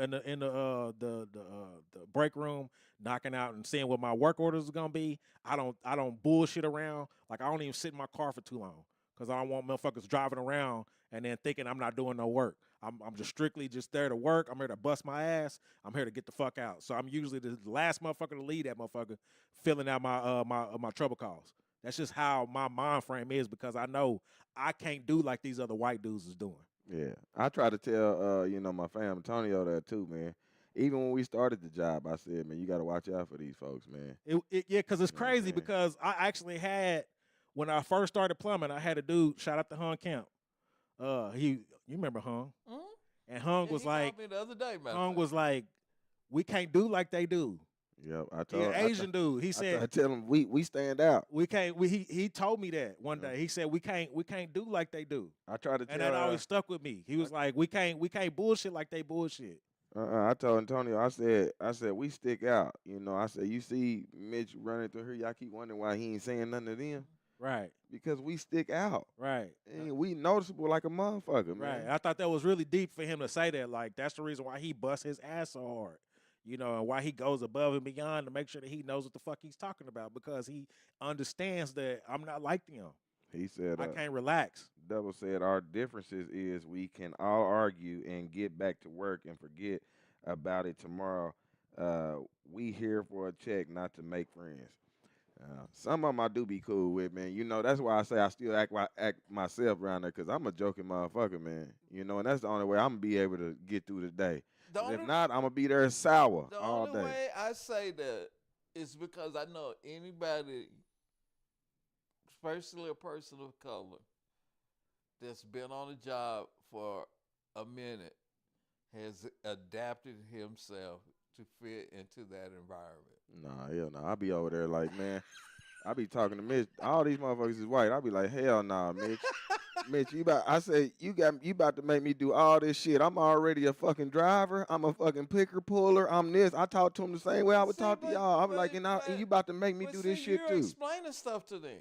break room, knocking out and seeing what my work orders is gonna be. I don't bullshit around. Like I don't even sit in my car for too long because I don't want motherfuckers driving around and then thinking I'm not doing no work. I'm just strictly just there to work. I'm here to bust my ass. I'm here to get the fuck out. So I'm usually the last motherfucker to leave that motherfucker, filling out my trouble calls. That's just how my mind frame is because I know I can't do like these other white dudes is doing. Yeah, I try to tell my fam Antonio that too, man. Even when we started the job, I said, man, you got to watch out for these folks, man. Yeah, because it's You know what I'm crazy saying? because I actually had when I first started plumbing, I had a dude shout out to Hung Camp. You remember Hung? Mhm. And Hung Yeah, was he like, called me the other day, matter of Hung fact. was like, we can't do like they do. Yep, I He told an Asian dude. He I said tell him we stand out. we can't. He told me that one day. He said we can't do like they do, I try to and tell. that always stuck with me. He was like, we can't bullshit like they bullshit. I told Antonio, I said we stick out. I said you see Mitch running through here, y'all keep wondering why he ain't saying nothing to them Right, because we stick out. right. And we noticeable like a motherfucker, Right. man. I thought that was really deep for him to say that. Like, that's the reason why he busts his ass so hard. And why he goes above and beyond to make sure that he knows what the fuck he's talking about because he understands that I'm not like them. He said, I can't relax. Double said our differences is we can all argue and get back to work and forget about it tomorrow. We here for a check, not to make friends. Some of them I do be cool with, man. That's why I say I still act myself around there because I'm a joking motherfucker, man. And that's the only way I'm going to be able to get through the day. The If only- not, I'm going to be there sour The all only day. way I say that is because I know anybody, especially a person of color, that's been on a job for a minute, has adapted himself to fit into that environment. Nah, hell no. I be over there like, man, I be talking to Mitch. All these motherfuckers is white. I be like, hell nah, Mitch. Mitch, I said, you about to make me do all this shit. I'm already a fucking driver. I'm a fucking picker puller. I'm this. I talk to him the same way I would See, talk to y'all. I'm but, like, and you about to make me but do see, this shit you're too. explaining stuff to them.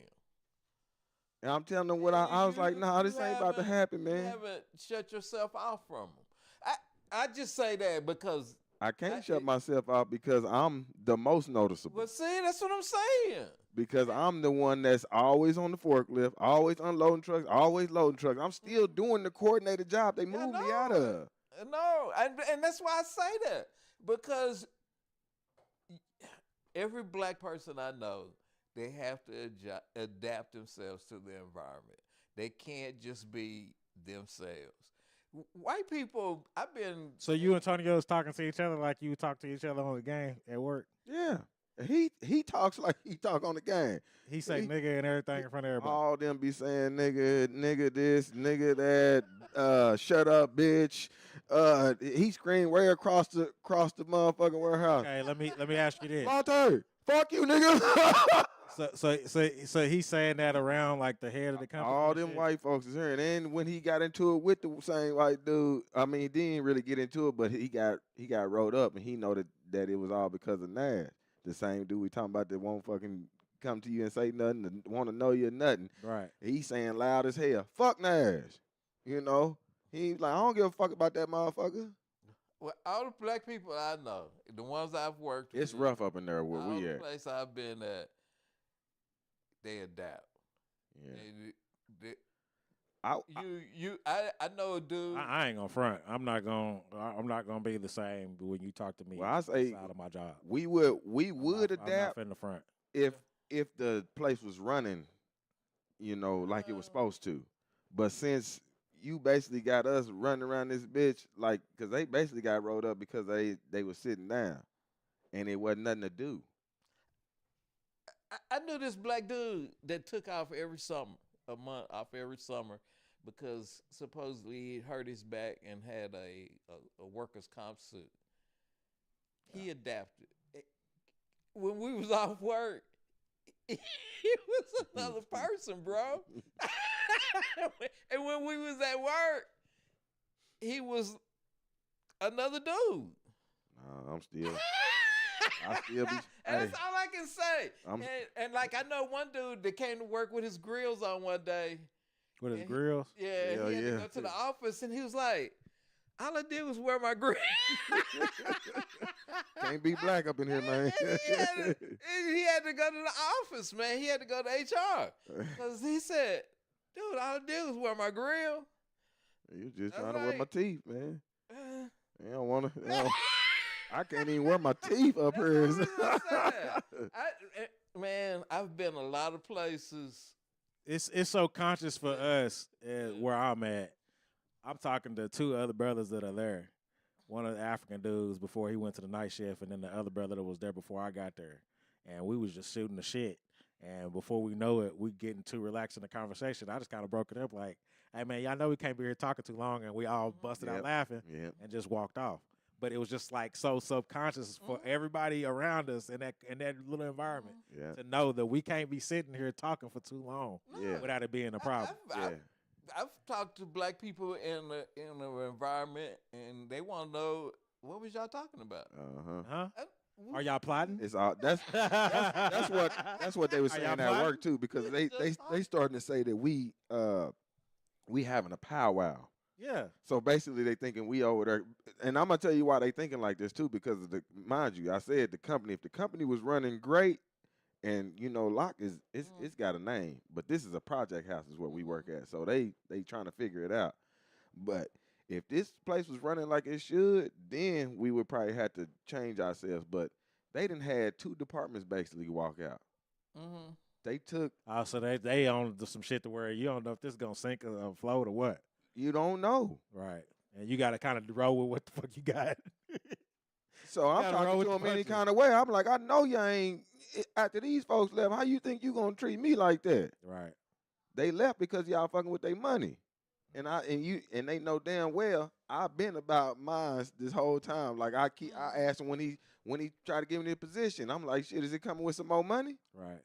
And I'm telling them what I was like, nah, this ain't about to happen, You man. haven't shut yourself off from them. I just say that because I can't shut myself out because I'm the most noticeable. Well, see, that's what I'm saying. Because I'm the one that's always on the forklift, always unloading trucks, always loading trucks. I'm still doing the coordinated job they moved me out of. No, and that's why I say that. Because every black person I know, they have to adapt themselves to the environment. They can't just be themselves. White people, I've been. So you and Antonio was talking to each other like you talk to each other on the game at work. Yeah. He talks like he talk on the game. He say nigga and everything in front of everybody. All them be saying nigga this, nigga that, shut up, bitch. He screamed way across the motherfucking warehouse. Okay, let me ask you this. Monte, fuck you, nigga. So he's saying that around like the head of the company. All them white folks is here. And then when he got into it with the same white dude, I mean, he didn't really get into it, but he got rolled up, and he know that it was all because of Nash. The same dude we talking about that won't fucking come to you and say nothing, and want to know you nothing. Right. He's saying loud as hell, fuck Nash. You know? He's like, I don't give a fuck about that motherfucker. Well, all the black people I know, the ones I've worked with. It's rough up in there where we at. All the place I've been at, they adapt. Yeah. I know a dude. I ain't gonna front. I'm not gonna be the same when you talk to me. Well, I say out of my job. We would adapt I'm not in the front. if the place was running, you know, like it was supposed to. But since you basically got us running around this bitch, like, because they basically got rolled up because they was sitting down, and it wasn't nothing to do. I knew this black dude that took off every summer, a month off every summer, because supposedly he hurt his back and had a workers' comp suit. He adapted. When we was off work, he was another person, bro. And when we was at work, he was another dude. I'm still. I still be. And that's all I can say. And like, I know one dude that came to work with his grills on one day. With his grills? He had to go to the office, and he was like, all I did was wear my grill. Can't be black up in here, man. He had to go to the office, man. He had to go to HR. Because he said, dude, all I did was wear my grill. You just trying to wear my teeth, man. You don't want to. I can't even wear my teeth up here. Man, I've been a lot of places. It's so conscious for us where I'm at. I'm talking to two other brothers that are there. One of the African dudes before he went to the night shift, and then the other brother that was there before I got there. And we was just shooting the shit. And before we know it, we getting too relaxed in the conversation. I just kind of broke it up like, hey, man, y'all know we can't be here talking too long. And we all busted out laughing and just walked off. But it was just like so subconscious for everybody around us in that little environment to know that we can't be sitting here talking for too long without it being a problem. I've talked to black people in the environment, and they want to know, what was y'all talking about? Are y'all plotting? It's all that's what they were saying at work too, because they starting to say that we having a powwow. Yeah. So basically, they thinking we over there, and I'm gonna tell you why they thinking like this too, because of mind you, I said the company. If the company was running great, and you know, Locke it's got a name, but this is a project house, is where we work at. So they trying to figure it out. But if this place was running like it should, then we would probably have to change ourselves. But they done had two departments basically walk out. Mm-hmm. They took. So they on some shit to where you don't know if this is gonna sink or float or what. You don't know. Right. And you got to kind of roll with what the fuck you got. So I'm talking to them any kind of way. I'm like, I know you ain't, after these folks left, how you think you going to treat me like that? Right. They left because y'all fucking with their money. And they know damn well I've been about mine this whole time. Like I asked him when he tried to give me the position. I'm like, shit, is it coming with some more money? Right.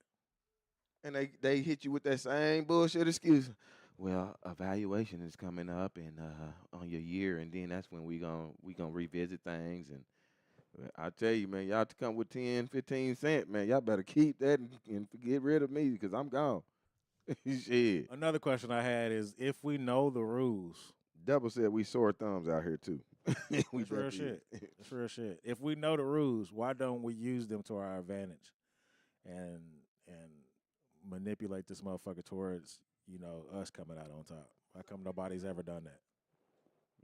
And they hit you with that same bullshit excuse. well, evaluation is coming up and on your year, and then that's when we gonna revisit things. And I tell you, man, y'all to come with 10, 15 cent, man. Y'all better keep that and get rid of me because I'm gone. Shit. Another question I had is if we know the rules. Double said we sore thumbs out here too. We That's real definitely- shit. That's real shit. If we know the rules, why don't we use them to our advantage and manipulate this motherfucker towards, us coming out on top? How come nobody's ever done that?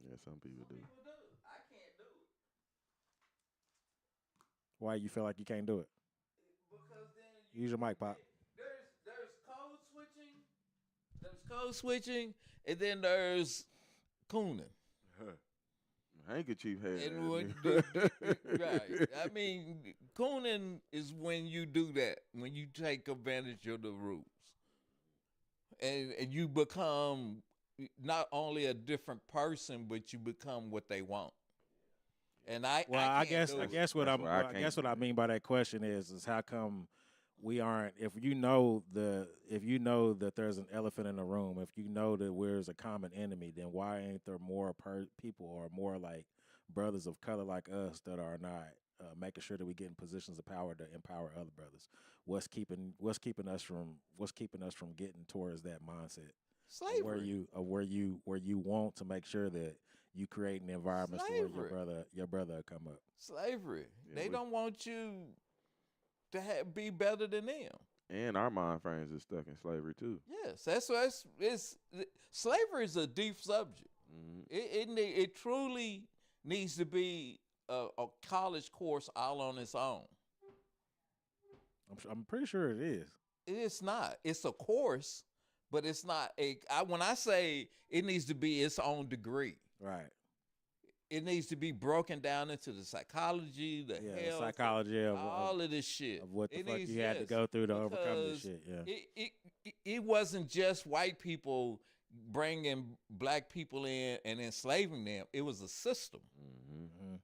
Yeah, some people do. People do. I can't do it Why you feel like you can't do it? because then Use your mic, Pop. there's code switching. There's code switching, and then there's cooning. Handkerchief head. And right. I mean, cooning is when you do that, when you take advantage of the rules. And you become not only a different person, but you become what they want. And I guess what That's where I I guess can't what I do it. mean by that question is how come we aren't, if you know that there's an elephant in the room, if you know that there's a common enemy, then why ain't there more people or more like brothers of color like us that are not making sure that we get in positions of power to empower other brothers? What's keeping us from getting towards that mindset? slavery. Where you want to make sure that you create an environment where Slavery. your brother come up. Slavery. Yeah, They don't want you to be better than them. And our mind frames are stuck in slavery too. Yes, that's why slavery is a deep subject. Mhm. It truly needs to be a college course all on its own. I'm pretty sure it is. It's not. It's a course, but it's not when I say it needs to be its own degree, Right. it needs to be broken down into the psychology, the Yeah, health, psychology all of this shit. of what the It fuck needs- you had to yes, go through to overcome this because shit. Yeah. it wasn't just white people bringing black people in and enslaving them. It was a system. Mhm.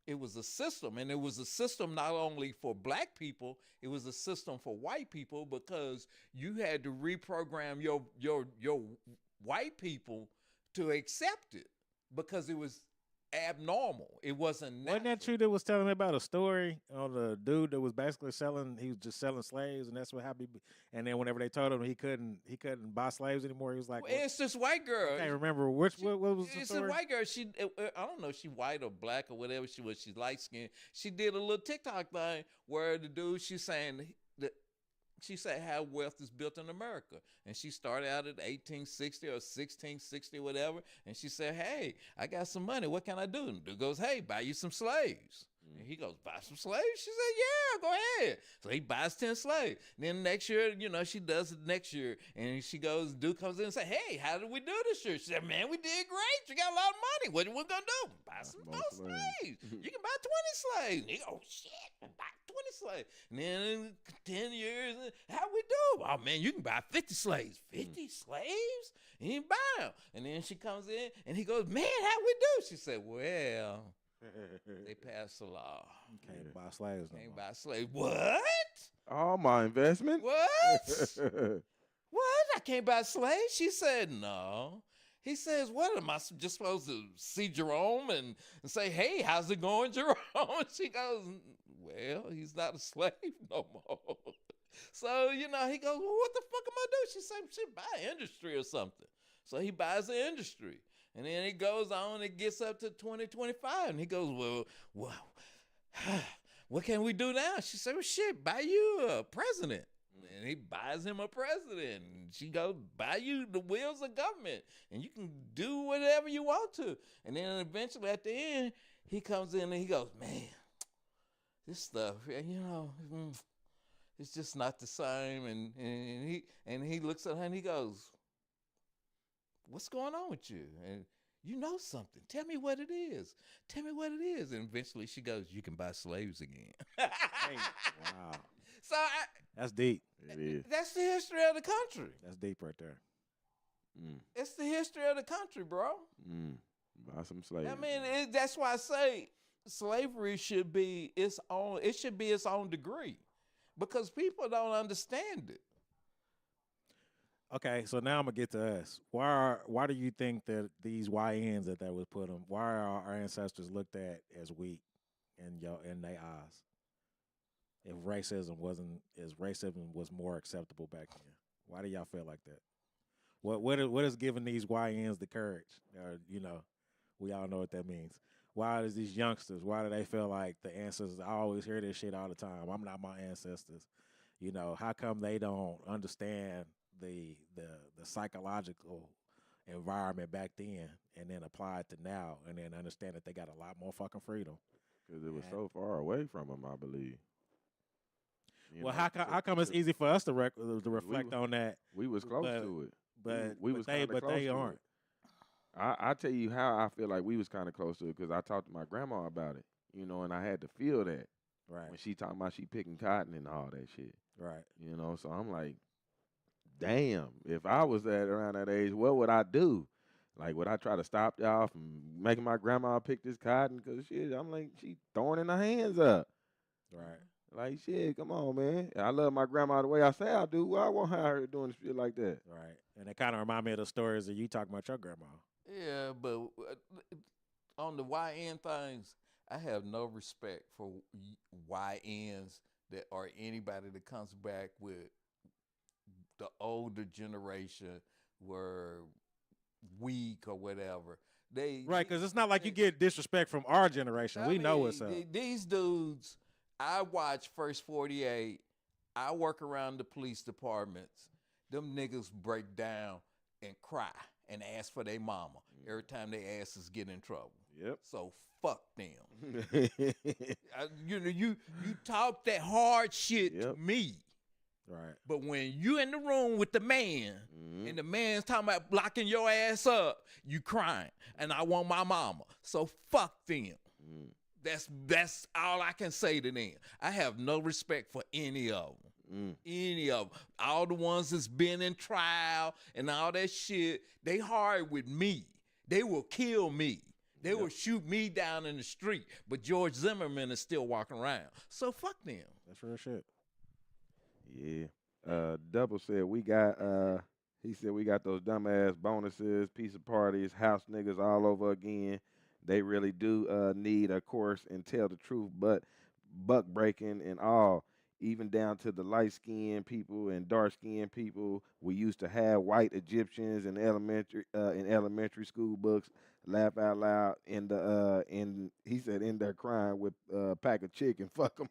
It was a system, and it was a system not only for black people, it was a system for white people because you had to reprogram your white people to accept it because it was abnormal. It wasn't natural. Wasn't that true that was telling me about a story on the dude that was basically he was just selling slaves, and that's what happened. And then whenever they told him he couldn't buy slaves anymore, he was like, Well, it's this white girl. I can't remember what was the It's story. a white girl. I don't know if she white or black or whatever she was. She's light skinned. She did a little TikTok thing where the dude she's saying that she said how wealth is built in America, and she started out at 1860 or 1660, whatever. And she said, "Hey, I got some money. What can I do?" And the dude goes, "Hey, buy you some slaves." And he goes, "Buy some slaves?" She said, "Yeah, go ahead." So he buys 10 slaves. And then next year, she does it next year. And she goes, dude comes in and say, "Hey, how did we do this year?" She said, "Man, we did great. You got a lot of money. What are we going to do? Buy some more more slaves." slaves. You can buy 20 slaves." And he goes, "Oh, shit, buy 20 slaves." And then in 10 years, how we do? "Oh, man, you can buy 50 slaves." 50 slaves? And he buy them. And then she comes in and he goes, "Man, how we do?" She said, "Well, they passed a law. You can't buy slaves no Can't more. buy slaves." What? All my investment. What? What? I can't buy slaves? She said, "No." He says, "What am I just supposed to see Jerome and say, 'Hey, how's it going, Jerome?'" She goes, "Well, he's not a slave no more." So, he goes, "Well, what the fuck am I do?" She said, "She buy industry or something." So he buys the industry. And then it goes on, it gets up to 2025. And he goes, "Well, what can we do now?" She said, "Well, shit, buy you a president." And he buys him a president. And she goes, "Buy you the wheels of government. And you can do whatever you want to." And then eventually at the end, he comes in and he goes, "Man, this stuff, it's just not the same." And he looks at her and he goes, "What's going on with you? And you know something. Tell me what it is. Tell me what it is." And eventually she goes, "You can buy slaves again." Wow. So That's deep. It is. that's the history of the country. That's deep right there. It's the history of the country, bro. Buy some slaves. I mean, that's why I say slavery should be its own. It should be its own degree, because people don't understand it. Okay, so now I'm gonna get to us. Why do you think that these YNs that was put them? Why are our ancestors looked at as weak in their eyes? If racism was more acceptable back then, why do y'all feel like that? What is giving these YNs the courage? We all know what that means. Why does these youngsters? Why do they feel like the ancestors? I always hear this shit all the time. I'm not my ancestors. How come they don't understand the psychological environment back then and then apply it to now and then understand that they got a lot more fucking freedom? Because it was And, so far away from them, I believe. well, how come it's easy for us to reflect on that? We was close but to it. but we but was they kind of but close they to aren't. it. I tell you how I feel like we was kind of close to it because I talked to my grandma about it, and I had to feel that Right. when she talking about she picking cotton and all that shit, Right. So I'm like, damn, if I was around that age, what would I do? Like, would I try to stop y'all from making my grandma pick this cotton? Because shit, I'm like, she throwing in her hands up. Right. Like, shit, come on, man. I love my grandma the way I say I do. Why won't have her doing shit like that? Right. And it kind of remind me of the stories that you talking about your grandma. Yeah, but on the YN things, I have no respect for YNs that or anybody that comes back with the older generation were weak or whatever. Right, because it's not like you get disrespect from our generation. We know what's up. These dudes, I watch First 48. I work around the police departments. Them niggas break down and cry and ask for their mama every time their asses get in trouble. Yep. So fuck them. You talk that hard shit to me. Right. But when you in the room with the man and the man's talking about blocking your ass up, you crying. And I want my mama. So fuck them. That's all I can say to them. I have no respect for any of them. Any of them. All the ones that's been in trial and all that shit, they hard with me. They will kill me. They will shoot me down in the street. But George Zimmerman is still walking around. So fuck them. That's real shit. Yeah. Double said he said we got those dumbass bonuses, pizza parties, house niggas all over again. They really do need a course and tell the truth, but buck breaking and all, even down to the light skinned people and dark skinned people. We used to have white Egyptians in elementary school books. Laugh out loud he said in there crying with a pack of chicken. Fuck them.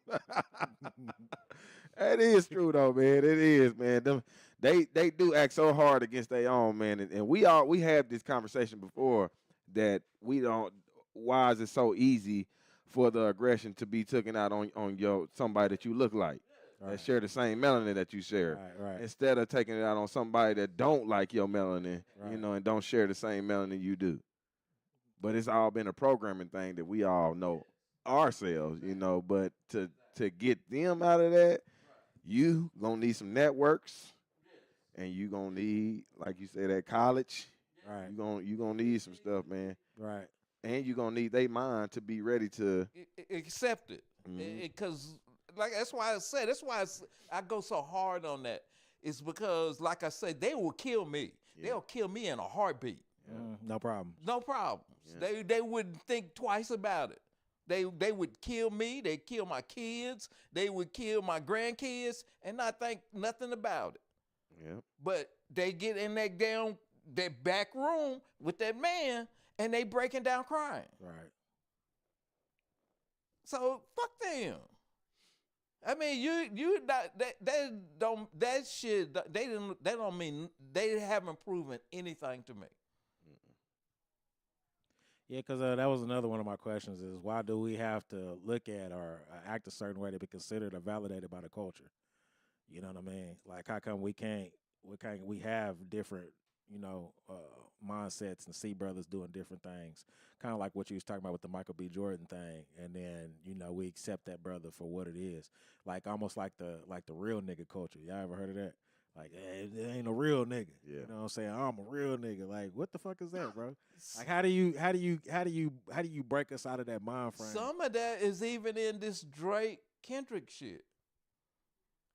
That is true though, man. It is, man. They do act so hard against their own, man. And we had this conversation before that we don't. Why is it so easy for the aggression to be taken out on somebody that you look like, that share the same melanin that you share, right. instead of taking it out on somebody that don't like your melanin, Right. and don't share the same melanin you do. But it's all been a programming thing that we all know ourselves, But to get them out of that, you gonna need some networks, and you gonna need, like you said, that college. Right. You gonna need some stuff, man. Right. And you gonna need their mind to be ready to accept it. Because that's why I go so hard on that. It's because, like I said, they will kill me. Yeah. They'll kill me in a heartbeat. No problem. No problems. Yeah. They wouldn't think twice about it. They would kill me. They'd kill my kids. They would kill my grandkids and not think nothing about it. Yeah. But they get in that back room with that man and they breaking down crying. Right. So fuck them. I mean, you that shit. They haven't proven anything to me. Yeah, because that was another one of my questions is why do we have to look at or act a certain way to be considered or validated by the culture? You know what I mean? Like, how come we have different, mindsets and see brothers doing different things? Kind of like what you was talking about with the Michael B. Jordan thing. And then, we accept that brother for what it is. Like, almost like the real nigga culture. Y'all ever heard of that? Like, it ain't a real nigga. Yeah. You know what I'm saying? I'm a real nigga. Like, what the fuck is that, bro? Like, how do you break us out of that mind frame? Some of that is even in this Drake Kendrick shit.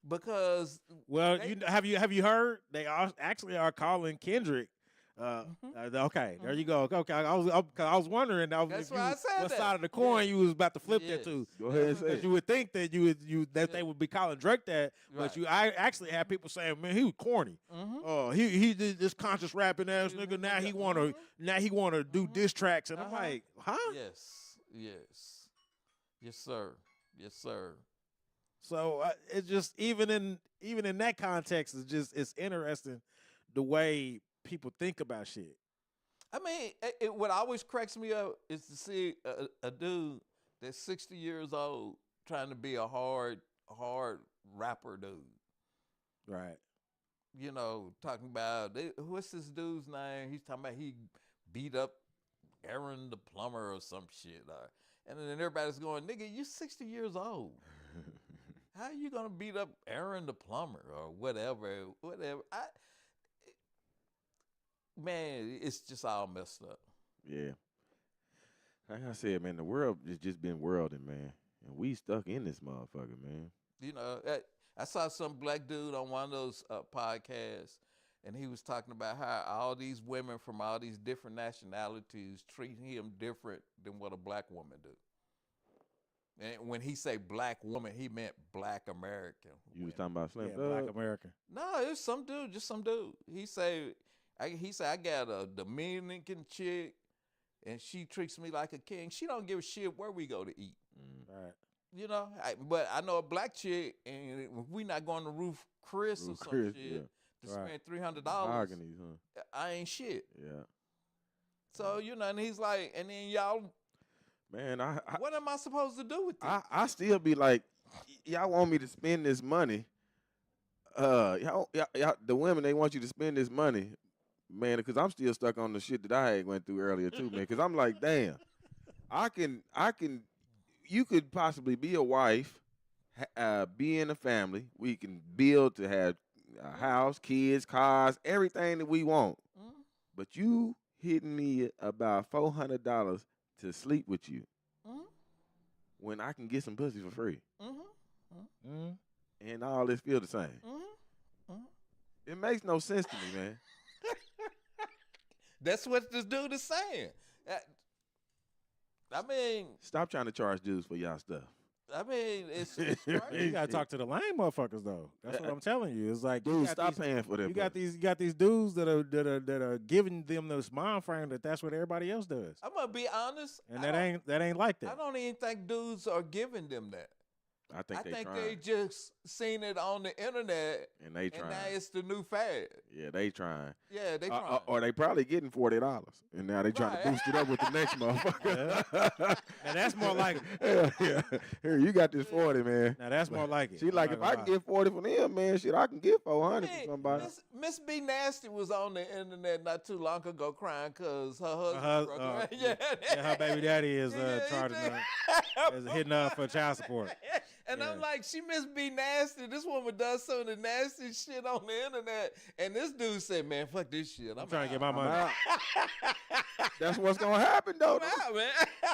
because Well, they- have you heard they actually are calling Kendrick. Okay, there you go. Okay, I was wondering That's why I said what that. side of the coin Yeah. you was about to flip that Yes. to. Go ahead and say Because it. you would think that that they Yeah. would be calling Drake that, Right. but I actually had people saying, man, he was corny. He did this conscious rapping ass nigga. Now he wanna do diss tracks, and I'm like, huh? Yes, sir. Yes, sir. So it's just even in that context, it's interesting the way people think about shit. I mean, what always cracks me up is to see a dude that's 60 years old trying to be a hard rapper dude. Right. You know, talking about what's this dude's name? He's talking about he beat up Aaron the plumber or some shit. And then everybody's going, nigga, you 60 years old. How you gonna beat up Aaron the plumber or whatever? Man, it's just all messed up. Yeah. Like I said, man, the world has just been worlding, man. And we stuck in this motherfucker, man. You know, I saw some black dude on one of those podcasts, and he was talking about how all these women from all these different nationalities treat him different than what a black woman do. And when he say black woman, he meant black American. You was talking about Slim Yeah, Thug? Black American. No, it was some dude, just some dude. He said I got a Dominican chick, and she treats me like a king. She don't give a shit where we go to eat. Right. You know, but I know a black chick, and if we not going to Ruth Chris or some Chris, shit to Right. spend $300, Mahogany's, huh? I ain't shit. Yeah. So you know, and he's like, and then y'all, Man, what am I supposed to do with this? I still be like, y'all want me to spend this money. Y'all, the women, they want you to spend this money, man, because I'm still stuck on the shit that I had went through earlier too, man. Because I'm like, damn, I can. You could possibly be a wife, be in a family. We can build to have a house, kids, cars, everything that we want. Mhm. But you hitting me about $400 to sleep with you Mhm. when I can get some pussy for free, Mm. and all this feel the same. It makes no sense to me, man. That's what this dude is saying. I mean, Stop trying to charge dudes for y'all stuff. it's You crazy. gotta talk to the lame motherfuckers though. That's what I'm telling you. It's like you Dudes, got stop these- paying for that. You got these dudes that are giving them this mind frame that's what everybody else does, I'm gonna be honest, and that ain't like I that. don't even think dudes are giving them that. I think I they think trying. they just seen it on the internet, And they and trying. now it's the new fad. Yeah, they trying. Yeah, they trying. Or they probably getting $40, and now they trying to Right. boost it up with the next motherfucker. Now that's more like it. Yeah. Here, you got this 40, man. Now that's more like it. She like, I'm if not I gonna can get 40 from them, man, shit, I can get 400 Hey, from somebody. Miss B Nasty was on the internet not too long ago crying because her husband hus- broke uh, her. yeah, her baby daddy is Yeah, he charging did. her, is hitting her for child support. And I'm Yeah. like, she must be nasty. This woman does some of the nasty shit on the internet. And this dude said, man, fuck this shit. I'm trying to get out. my I'm money. out. That's what's gonna happen, though. I'm out, man.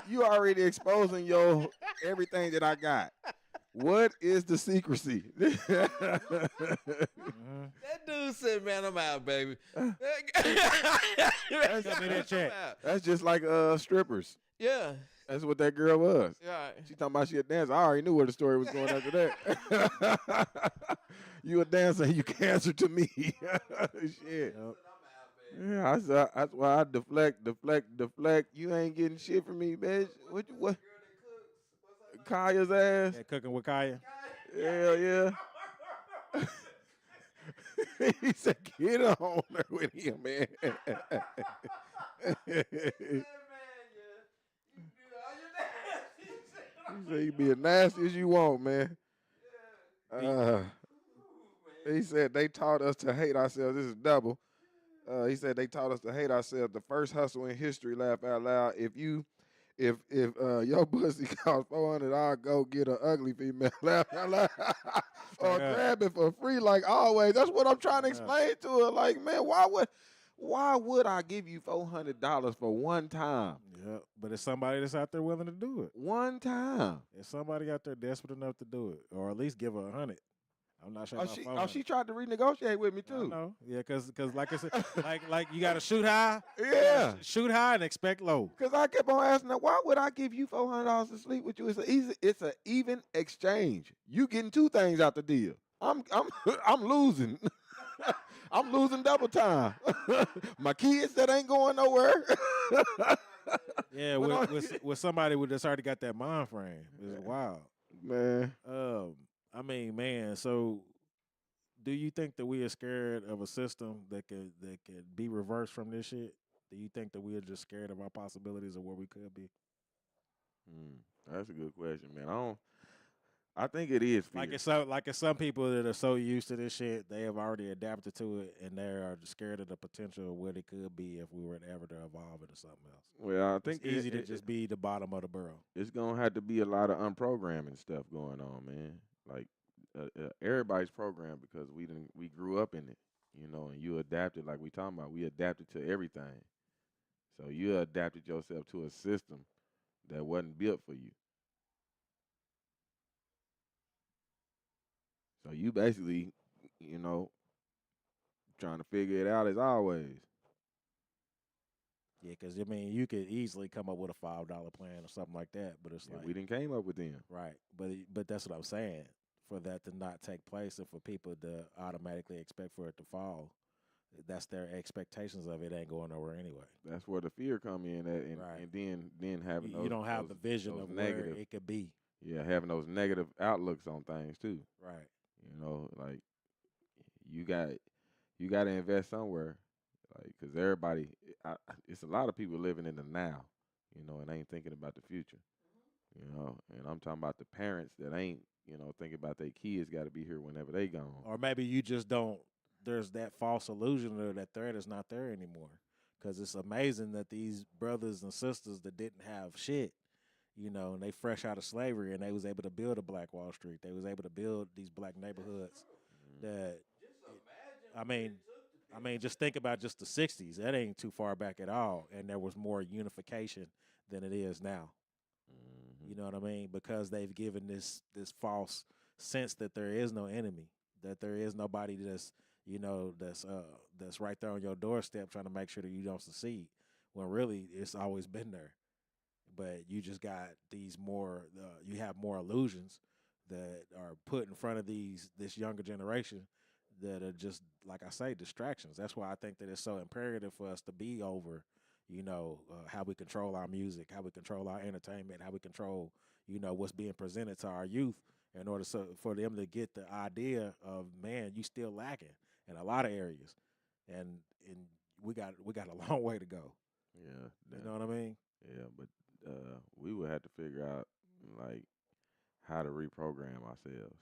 You already exposing your everything that I got. What is the secrecy? Mhm. That dude said, man, I'm out, baby. Send me that check. I'm out. That's just like strippers. Yeah. That's what that girl was. Right. She talking about she a dancer. I already knew where the story was going after that. You a dancer, you cancer to me. Shit. Yep. Yeah, that's why I deflect. You ain't getting shit from me, bitch. What? Kaya's ass. Yeah, cooking with Kaya. Hell yeah. He said, get on there with him, man. He said, you be as nasty as you want, man. He said they taught us to hate ourselves. This is double. He said they taught us to hate ourselves. The first hustle in history. Laugh out loud. If your pussy costs 400, I'll go get an ugly female. Laugh out loud. Or Straight up. grab it for free, like always. That's what I'm trying to Straight up. explain to her. Like, man, why would I give you $400 for one time? Yeah, but it's somebody that's out there willing to do it. One time. It's somebody out there desperate enough to do it, or at least give her 100. I'm not sure. She tried to renegotiate with me I too. know. Yeah, because like I said, like you got to shoot high. Yeah. Shoot high and expect low. Cause I kept on asking her, why would I give you $400 to sleep with you? It's an even exchange. You getting two things out the deal. I'm I'm losing. I'm losing double time. My kids that ain't going nowhere. Yeah, with somebody that's already got that mind frame. It's wild. Man. I mean, man. So, do you think that we are scared of a system that could be reversed from this shit? Do you think that we are just scared of our possibilities of where we could be? That's a good question, man. I think it is fear. Like it's some people that are so used to this shit, they have already adapted to it, and they are scared of the potential of what it could be if we were ever to evolve into something else. Well, I think it's easy to just be the bottom of the barrel. It's gonna have to be a lot of unprogramming stuff going on, man. Like everybody's programmed because we grew up in it, and you adapted like we talking about. We adapted to everything, so you adapted yourself to a system that wasn't built for you. So you basically, trying to figure it out as always. Yeah, because I mean, you could easily come up with a $5 plan or something like that, but it's like we didn't came up with them, right? But that's what I'm saying. For that to not take place, and for people to automatically expect for it to fall, that's their expectations of it ain't going nowhere anyway. That's where the fear come in at, and then having you don't have the vision of negative, where it could be. Yeah, having those negative outlooks on things too. Right. Like you got to invest somewhere, like because everybody, it's a lot of people living in the now, and ain't thinking about the future, and I'm talking about the parents that ain't, thinking about their kids got to be here whenever they gone. Or maybe you just don't. There's that false illusion or that threat is not there anymore, because it's amazing that these brothers and sisters that didn't have shit, and they fresh out of slavery, and they was able to build a Black Wall Street. They was able to build these black neighborhoods. That, I mean, just think about just the '60s. That ain't too far back at all, and there was more unification than it is now. You know what I mean? Because they've given this false sense that there is no enemy, that there is nobody that's that's right there on your doorstep trying to make sure that you don't succeed. When really it's always been there, but you just got these more. You have more illusions that are put in front of this younger generation that are just, like I say, distractions. That's why I think that it's so imperative for us to be over, how we control our music, how we control our entertainment, how we control, what's being presented to our youth, in order for them to get the idea of, man, you still lacking in a lot of areas, and we got a long way to go. Yeah, you know what I mean. Yeah, but we would have to figure out like how to reprogram ourselves.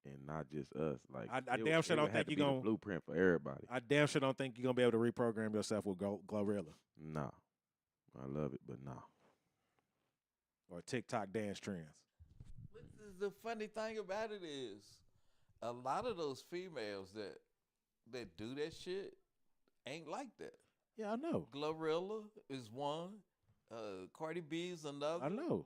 And not just us. Like I damn sure don't think you're gonna blueprint for everybody. I damn sure don't think you're gonna be able to reprogram yourself with Glorilla. No, I love it, but no. Or TikTok dance trends. The funny thing about it is, a lot of those females that do that shit ain't like that. Yeah, I know. Glorilla is one. Cardi B is another. I know.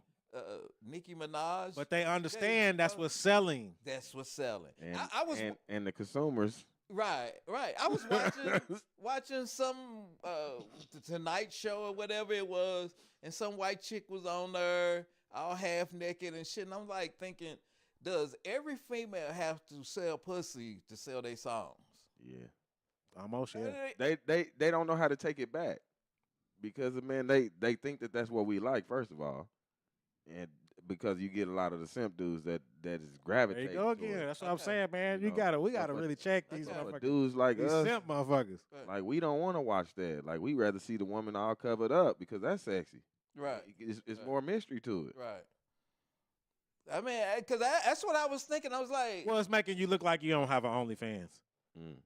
Nicki Minaj. But they understand that's what's selling. That's what's selling. And, I was and the consumers. Right. I was watching some the Tonight Show or whatever it was, and some white chick was on there all half naked and shit. And I'm like thinking, does every female have to sell pussy to sell their songs? Yeah. Almost, yeah. They don't know how to take it back. Because, man, they think that that's what we like, first of all. And because you get a lot of the simp dudes that is gravitating. There you go again. That's what I'm saying, man. We gotta really check these motherfuckers. Dudes like these us, simp motherfuckers. like we don't want to watch that. Like we rather see the woman all covered up because that's sexy. Right. It's more mystery to it. Right. I mean, because that's what I was thinking. I was like, well, it's making you look like you don't have an OnlyFans.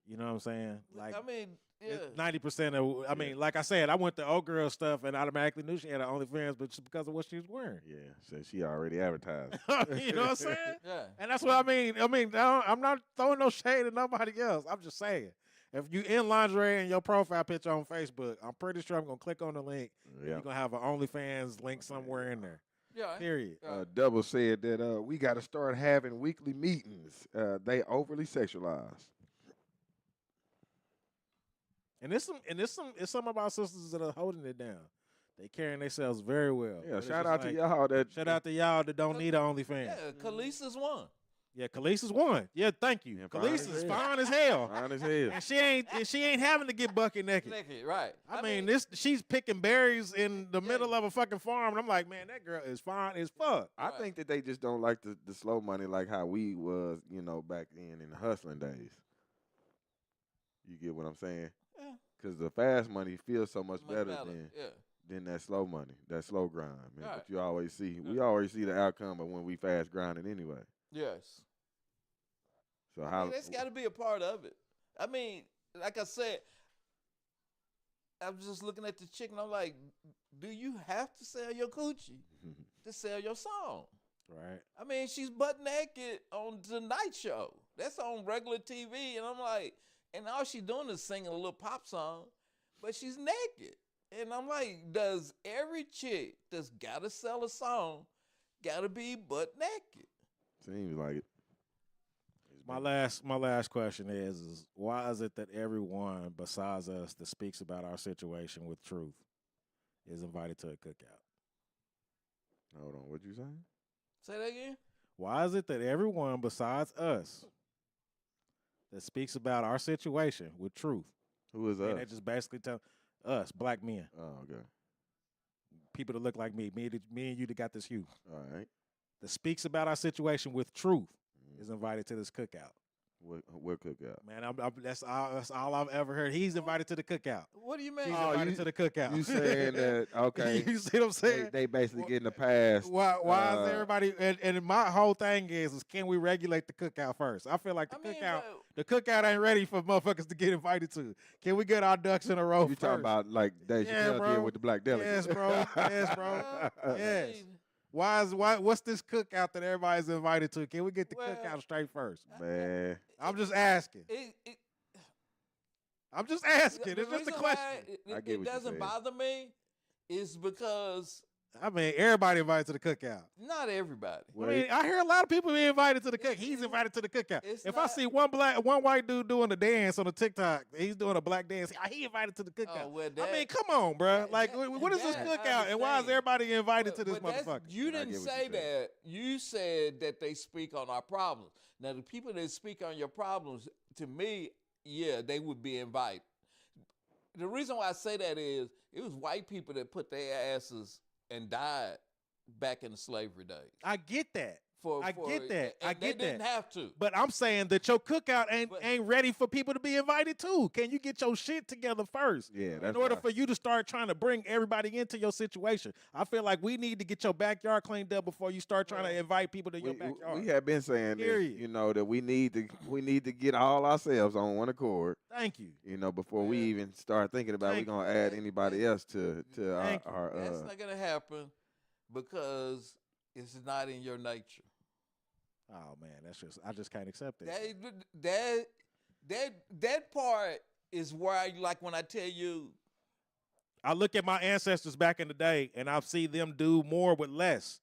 You know what I'm saying? Like, I mean, yeah. 90% of, I mean, like I said, I went to old girl stuff and automatically knew she had an OnlyFans, but just because of what she was wearing. Yeah, so she already advertised. You know what I'm saying? Yeah. And that's what I mean. I'm not throwing no shade at nobody else. I'm just saying, if you in lingerie in your profile picture on Facebook, I'm pretty sure I'm gonna click on the link. Yeah. You're gonna have an OnlyFans link somewhere in there. Yeah. Period. Yeah. Double said that we got to start having weekly meetings. They overly sexualized. And it's some of our sisters that are holding it down. They carrying themselves very well. Yeah, But it's shout just out to like, y'all. Shout out to y'all that don't need an OnlyFans. Yeah, Khaleesi's one. Yeah, Khaleesi's one. Yeah, thank you. Yeah, fine as Khaleesi's hell. fine as hell. Fine as hell. And she ain't having to get bucket naked. Naked, right. I mean, she's picking berries in the middle of a fucking farm, and I'm like, man, that girl is fine as fuck. I think that they just don't like the slow money like how we was, back then in the hustling days. You get what I'm saying? Yeah. Because the fast money feels so much better Yeah. than that slow money, that slow grind, man. Right. But you always see, we always see the outcome of when we fast grinding anyway. Yes. So That's got to be a part of it. I mean, like I said, I was just looking at the chick and I'm like, do you have to sell your coochie to sell your song? Right. I mean, she's butt naked on the Tonight Show. That's on regular TV, and I'm like, and all she's doing is singing a little pop song, but she's naked. And I'm like, does every chick that's gotta sell a song gotta be butt naked? Seems like it. My last question is why is it that everyone besides us that speaks about our situation with truth is invited to a cookout? Hold on, what you saying? Say that again? Why is it that everyone besides us that speaks about our situation with truth, Who is and us? they just basically tell us, black men, Oh, okay. people that look like me and you that got this hue, All right. that speaks about our situation with truth is invited to this cookout? What cookout? Man, that's all I've ever heard. He's invited to the cookout. What do you He's mean? invited to the cookout. You saying that, okay. You see what I'm saying? They basically getting a pass. Why is everybody? And my whole thing is can we regulate the cookout first? I feel like the cookout ain't ready for motherfuckers to get invited to. Can we get our ducks in a row You first? talking about like Dave Chappelle bro. did with the black delegate? Yes, bro. Yes, bro. Yes. What's this cookout that everybody's invited to? Can we get the cookout straight first? Man. I'm just asking. I'm just asking. It's just a reason question. why I get it what you're doesn't saying. bother me is because I mean, everybody invited to the cookout. not everybody. I mean, I hear a lot of people be invited to the cookout. He's invited to the cookout. If I see one white dude doing a dance on a TikTok, he's doing a black dance. He invited to the cookout. I mean, come on, bro. Like, what is this cookout, and why is everybody invited to this motherfucker? You didn't say that. You said that they speak on our problems. Now, the people that speak on your problems, to me, yeah, they would be invited. The reason why I say that is it was white people that put their asses and died back in the slavery days. I get that. I get that. And they didn't have to. But I'm saying that your cookout ain't ready for people to be invited to. Can you get your shit together first? Yeah, that's in order for you to start trying to bring everybody into your situation. I feel like we need to get your backyard cleaned up before you start trying to invite people to your backyard. We have been saying this, that we need to get all ourselves on one accord. Thank you. Before we even start thinking about we're gonna add anybody else to our That's not gonna happen because it's not in your nature. Oh man, I just can't accept it. That part is where like when I tell you, I look at my ancestors back in the day and I see them do more with less.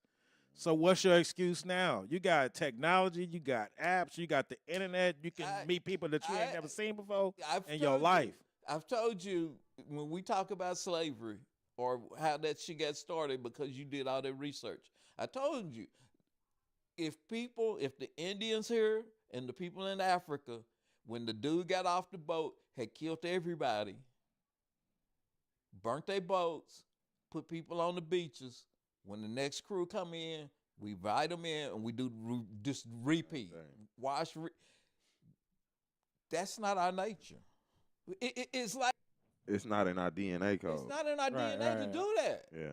So what's your excuse now? You got technology, you got apps, you got the internet, you can meet people that you ain't never seen before in your life. I've told you when we talk about slavery or how that shit got started because you did all that research. I told you, if the Indians here and the people in Africa, when the dude got off the boat, had killed everybody, burnt their boats, put people on the beaches, when the next crew come in, we invite them in and we do just repeat. That's not our nature. It's like it's not in our DNA code. It's not in our DNA to do that. Yeah.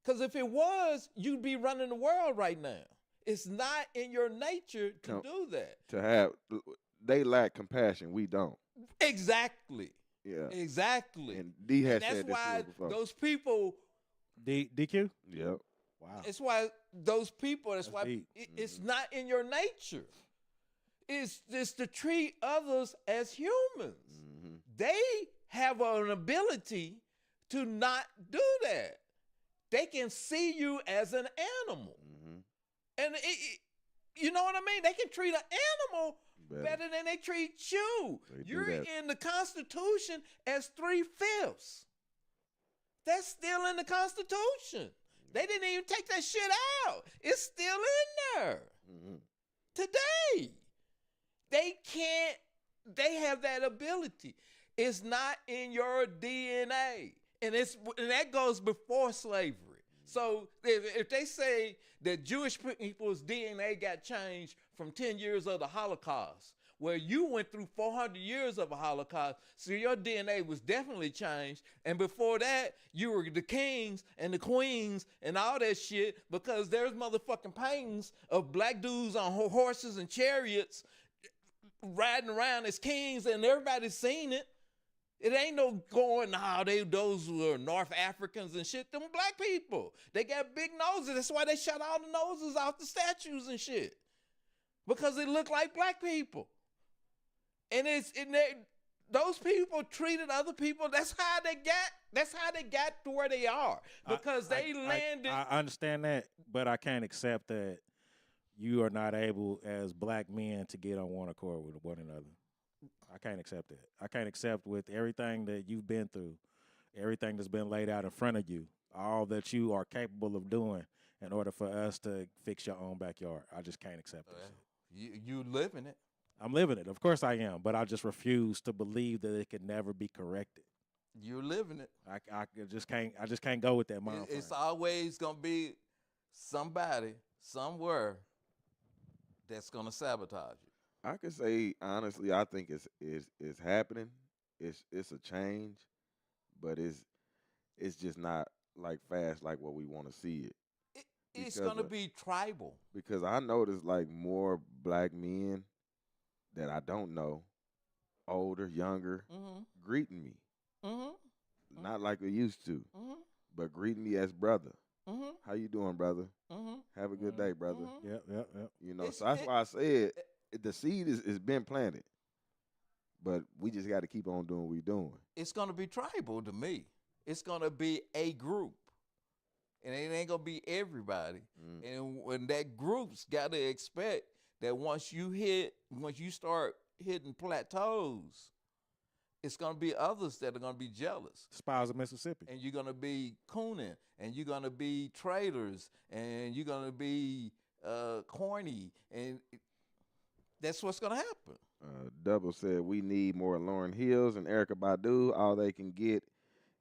Because if it was, you'd be running the world right now. It's not in your nature to do that. They lack compassion. We don't. Exactly. Yeah. Exactly. And D has that's said this why before. those people. DQ? Yep. Wow. That's why those people. That's why it's not in your nature. It's just to treat others as humans. They have an ability to not do that. they can see you as an animal. Mm-hmm. And you know what I mean? They can treat an animal better than they treat you. You're in the Constitution as 3/5. That's still in the Constitution. They didn't even take that shit out. It's still in there. Mm-hmm. Today. They have that ability. It's not in your DNA. And that goes before slavery. So if they say that Jewish people's DNA got changed from 10 years of the Holocaust, where you went through 400 years of a Holocaust, so your DNA was definitely changed. And before that, you were the kings and the queens and all that shit, because there's motherfucking paintings of black dudes on horses and chariots riding around as kings, and everybody's seen it. It ain't no going, those who are North Africans and shit, them black people. They got big noses. That's why they shut all the noses off the statues and shit. Because they look like black people. And those people treated other people. That's how they got to where they are. Because they landed. I understand that, but I can't accept that you are not able as black men to get on one accord with one another. I can't accept that. I can't accept with everything that you've been through, everything that's been laid out in front of you, all that you are capable of doing in order for us to fix your own backyard. I just can't accept that. You living it. I'm living it. Of course I am, but I just refuse to believe that it can never be corrected. You're living it. I just can't go with that mind. It's always gonna be somebody somewhere that's gonna sabotage you. I can say honestly, I think it's happening. It's a change, but it's just not like fast like what we want to see it. It's gonna be tribal. Because I noticed like more black men that I don't know, older, younger, greeting me. Mm-hmm. Not like they used to, but greeting me as brother. Mm-hmm. How you doing, brother? Mm-hmm. Have a good day, brother. Yep. You know, so that's why I said the seed is been planted, but we just got to keep on doing what we're doing. It's gonna be tribal to me. It's gonna be a group, and it ain't gonna be everybody. And when that group's got to expect that once you start hitting plateaus, it's gonna be others that are gonna be jealous. Spies of Mississippi. And you're gonna be cooning, and you're gonna be traitors, and you're gonna be corny, and that's what's gonna happen. Double said we need more Lauryn Hills and Erykah Badu. All they can get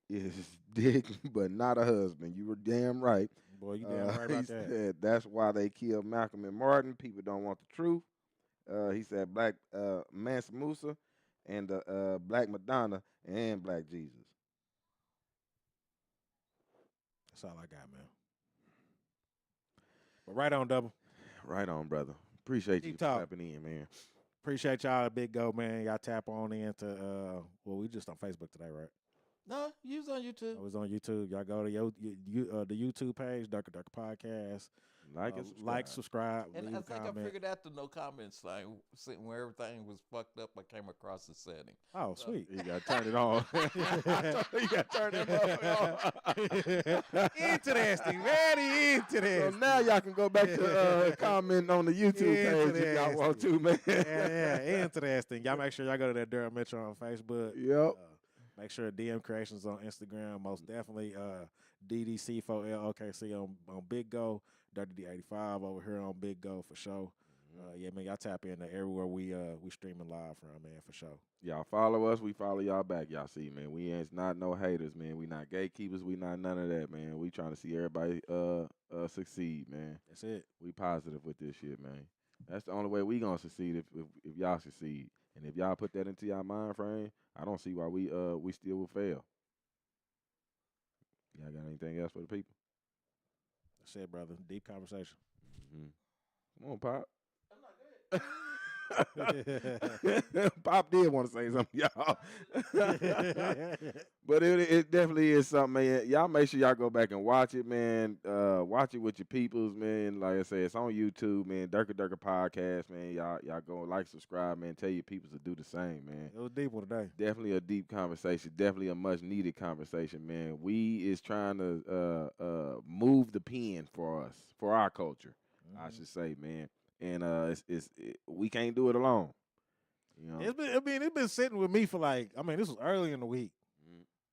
is dick, but not a husband. You were damn right. Boy, you damn right about that. Said that's why they killed Malcolm and Martin. People don't want the truth. He said Black Mansa Musa and Black Madonna and Black Jesus. That's all I got, man. But right on, Double. Right on, brother. Appreciate you tapping in, man. Appreciate y'all. Big go, man. Y'all tap on into, we just on Facebook today, right? No, you was on YouTube. I was on YouTube. Y'all go to the YouTube page, Durka Durka Podcast. Like, subscribe, And leave I a think comment. I figured out the no comments thing, where everything was fucked up. I came across the setting. Oh, sweet. You got to turn it on. You got to turn it on. Interesting. Very interesting. So now y'all can go back to comment on the YouTube page if y'all want to, man. Yeah, interesting. Y'all make sure y'all go to that Durham Metro on Facebook. Yep. Make sure DM Creations on Instagram. Most definitely DDC4LOKC on Big Go. Dirty D85 over here on Big Go for sure. Yeah, man, y'all tap in everywhere we streaming live from, man, for sure. Y'all follow us, we follow y'all back. Y'all see, man, we ain't not no haters, man. We not gatekeepers, we not none of that, man. We trying to see everybody succeed, man. That's it. We positive with this shit, man. That's the only way we gonna succeed if y'all succeed. And if y'all put that into y'all mind frame, I don't see why we still will fail. Y'all got anything else for the people? That's it, brother. Deep conversation. Come on, Pop. Pop did want to say something, y'all. But it definitely is something, man. Y'all make sure y'all go back and watch it, man. Watch it with your peoples, man. Like I said, it's on YouTube, man. Durka Durka podcast, man. Y'all go like, subscribe, man. Tell your peoples to do the same, man. It was deep one today. Definitely a deep conversation. Definitely a much needed conversation, man. We is trying to move the pen for us, for our culture, I should say, man. And we can't do it alone. You know, It's been sitting with me for this was early in the week.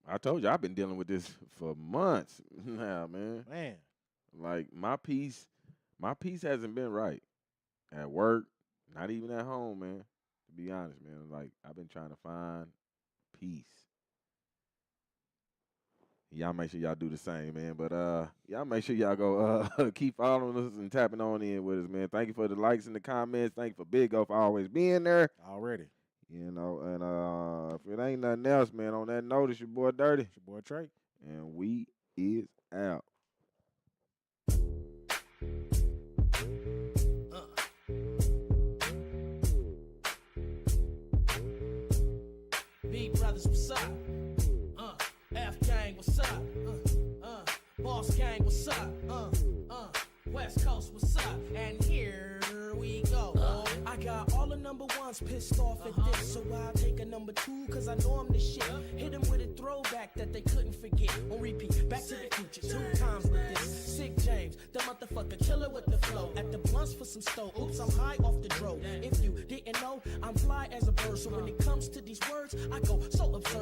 I told you I've been dealing with this for months now, man. Man, Like my peace hasn't been right at work, not even at home, man. To be honest, man, like I've been trying to find peace. Y'all make sure y'all do the same, man. But y'all make sure y'all go keep following us and tapping on in with us, man. Thank you for the likes and the comments. Thank you for Big O for always being there. already. You know, and if it ain't nothing else, man, on that note, it's your boy Dirty. It's your boy Trey. And we is out. B brothers, what's up? F gang, what's up? Boss gang, what's up? West Coast, what's up? And here we go. I got all the number ones pissed off at this, so I'll take a number two, cause I know I'm the shit. Hit them with a throwback that they couldn't forget. On repeat, Back to the Future, 2 times with this. Sick James, the motherfucker killer with the flow. At the blunts for some stove. Oops, I'm high off the dro. If you didn't know, I'm fly as a bird, so when it comes to these words, I go so absurd.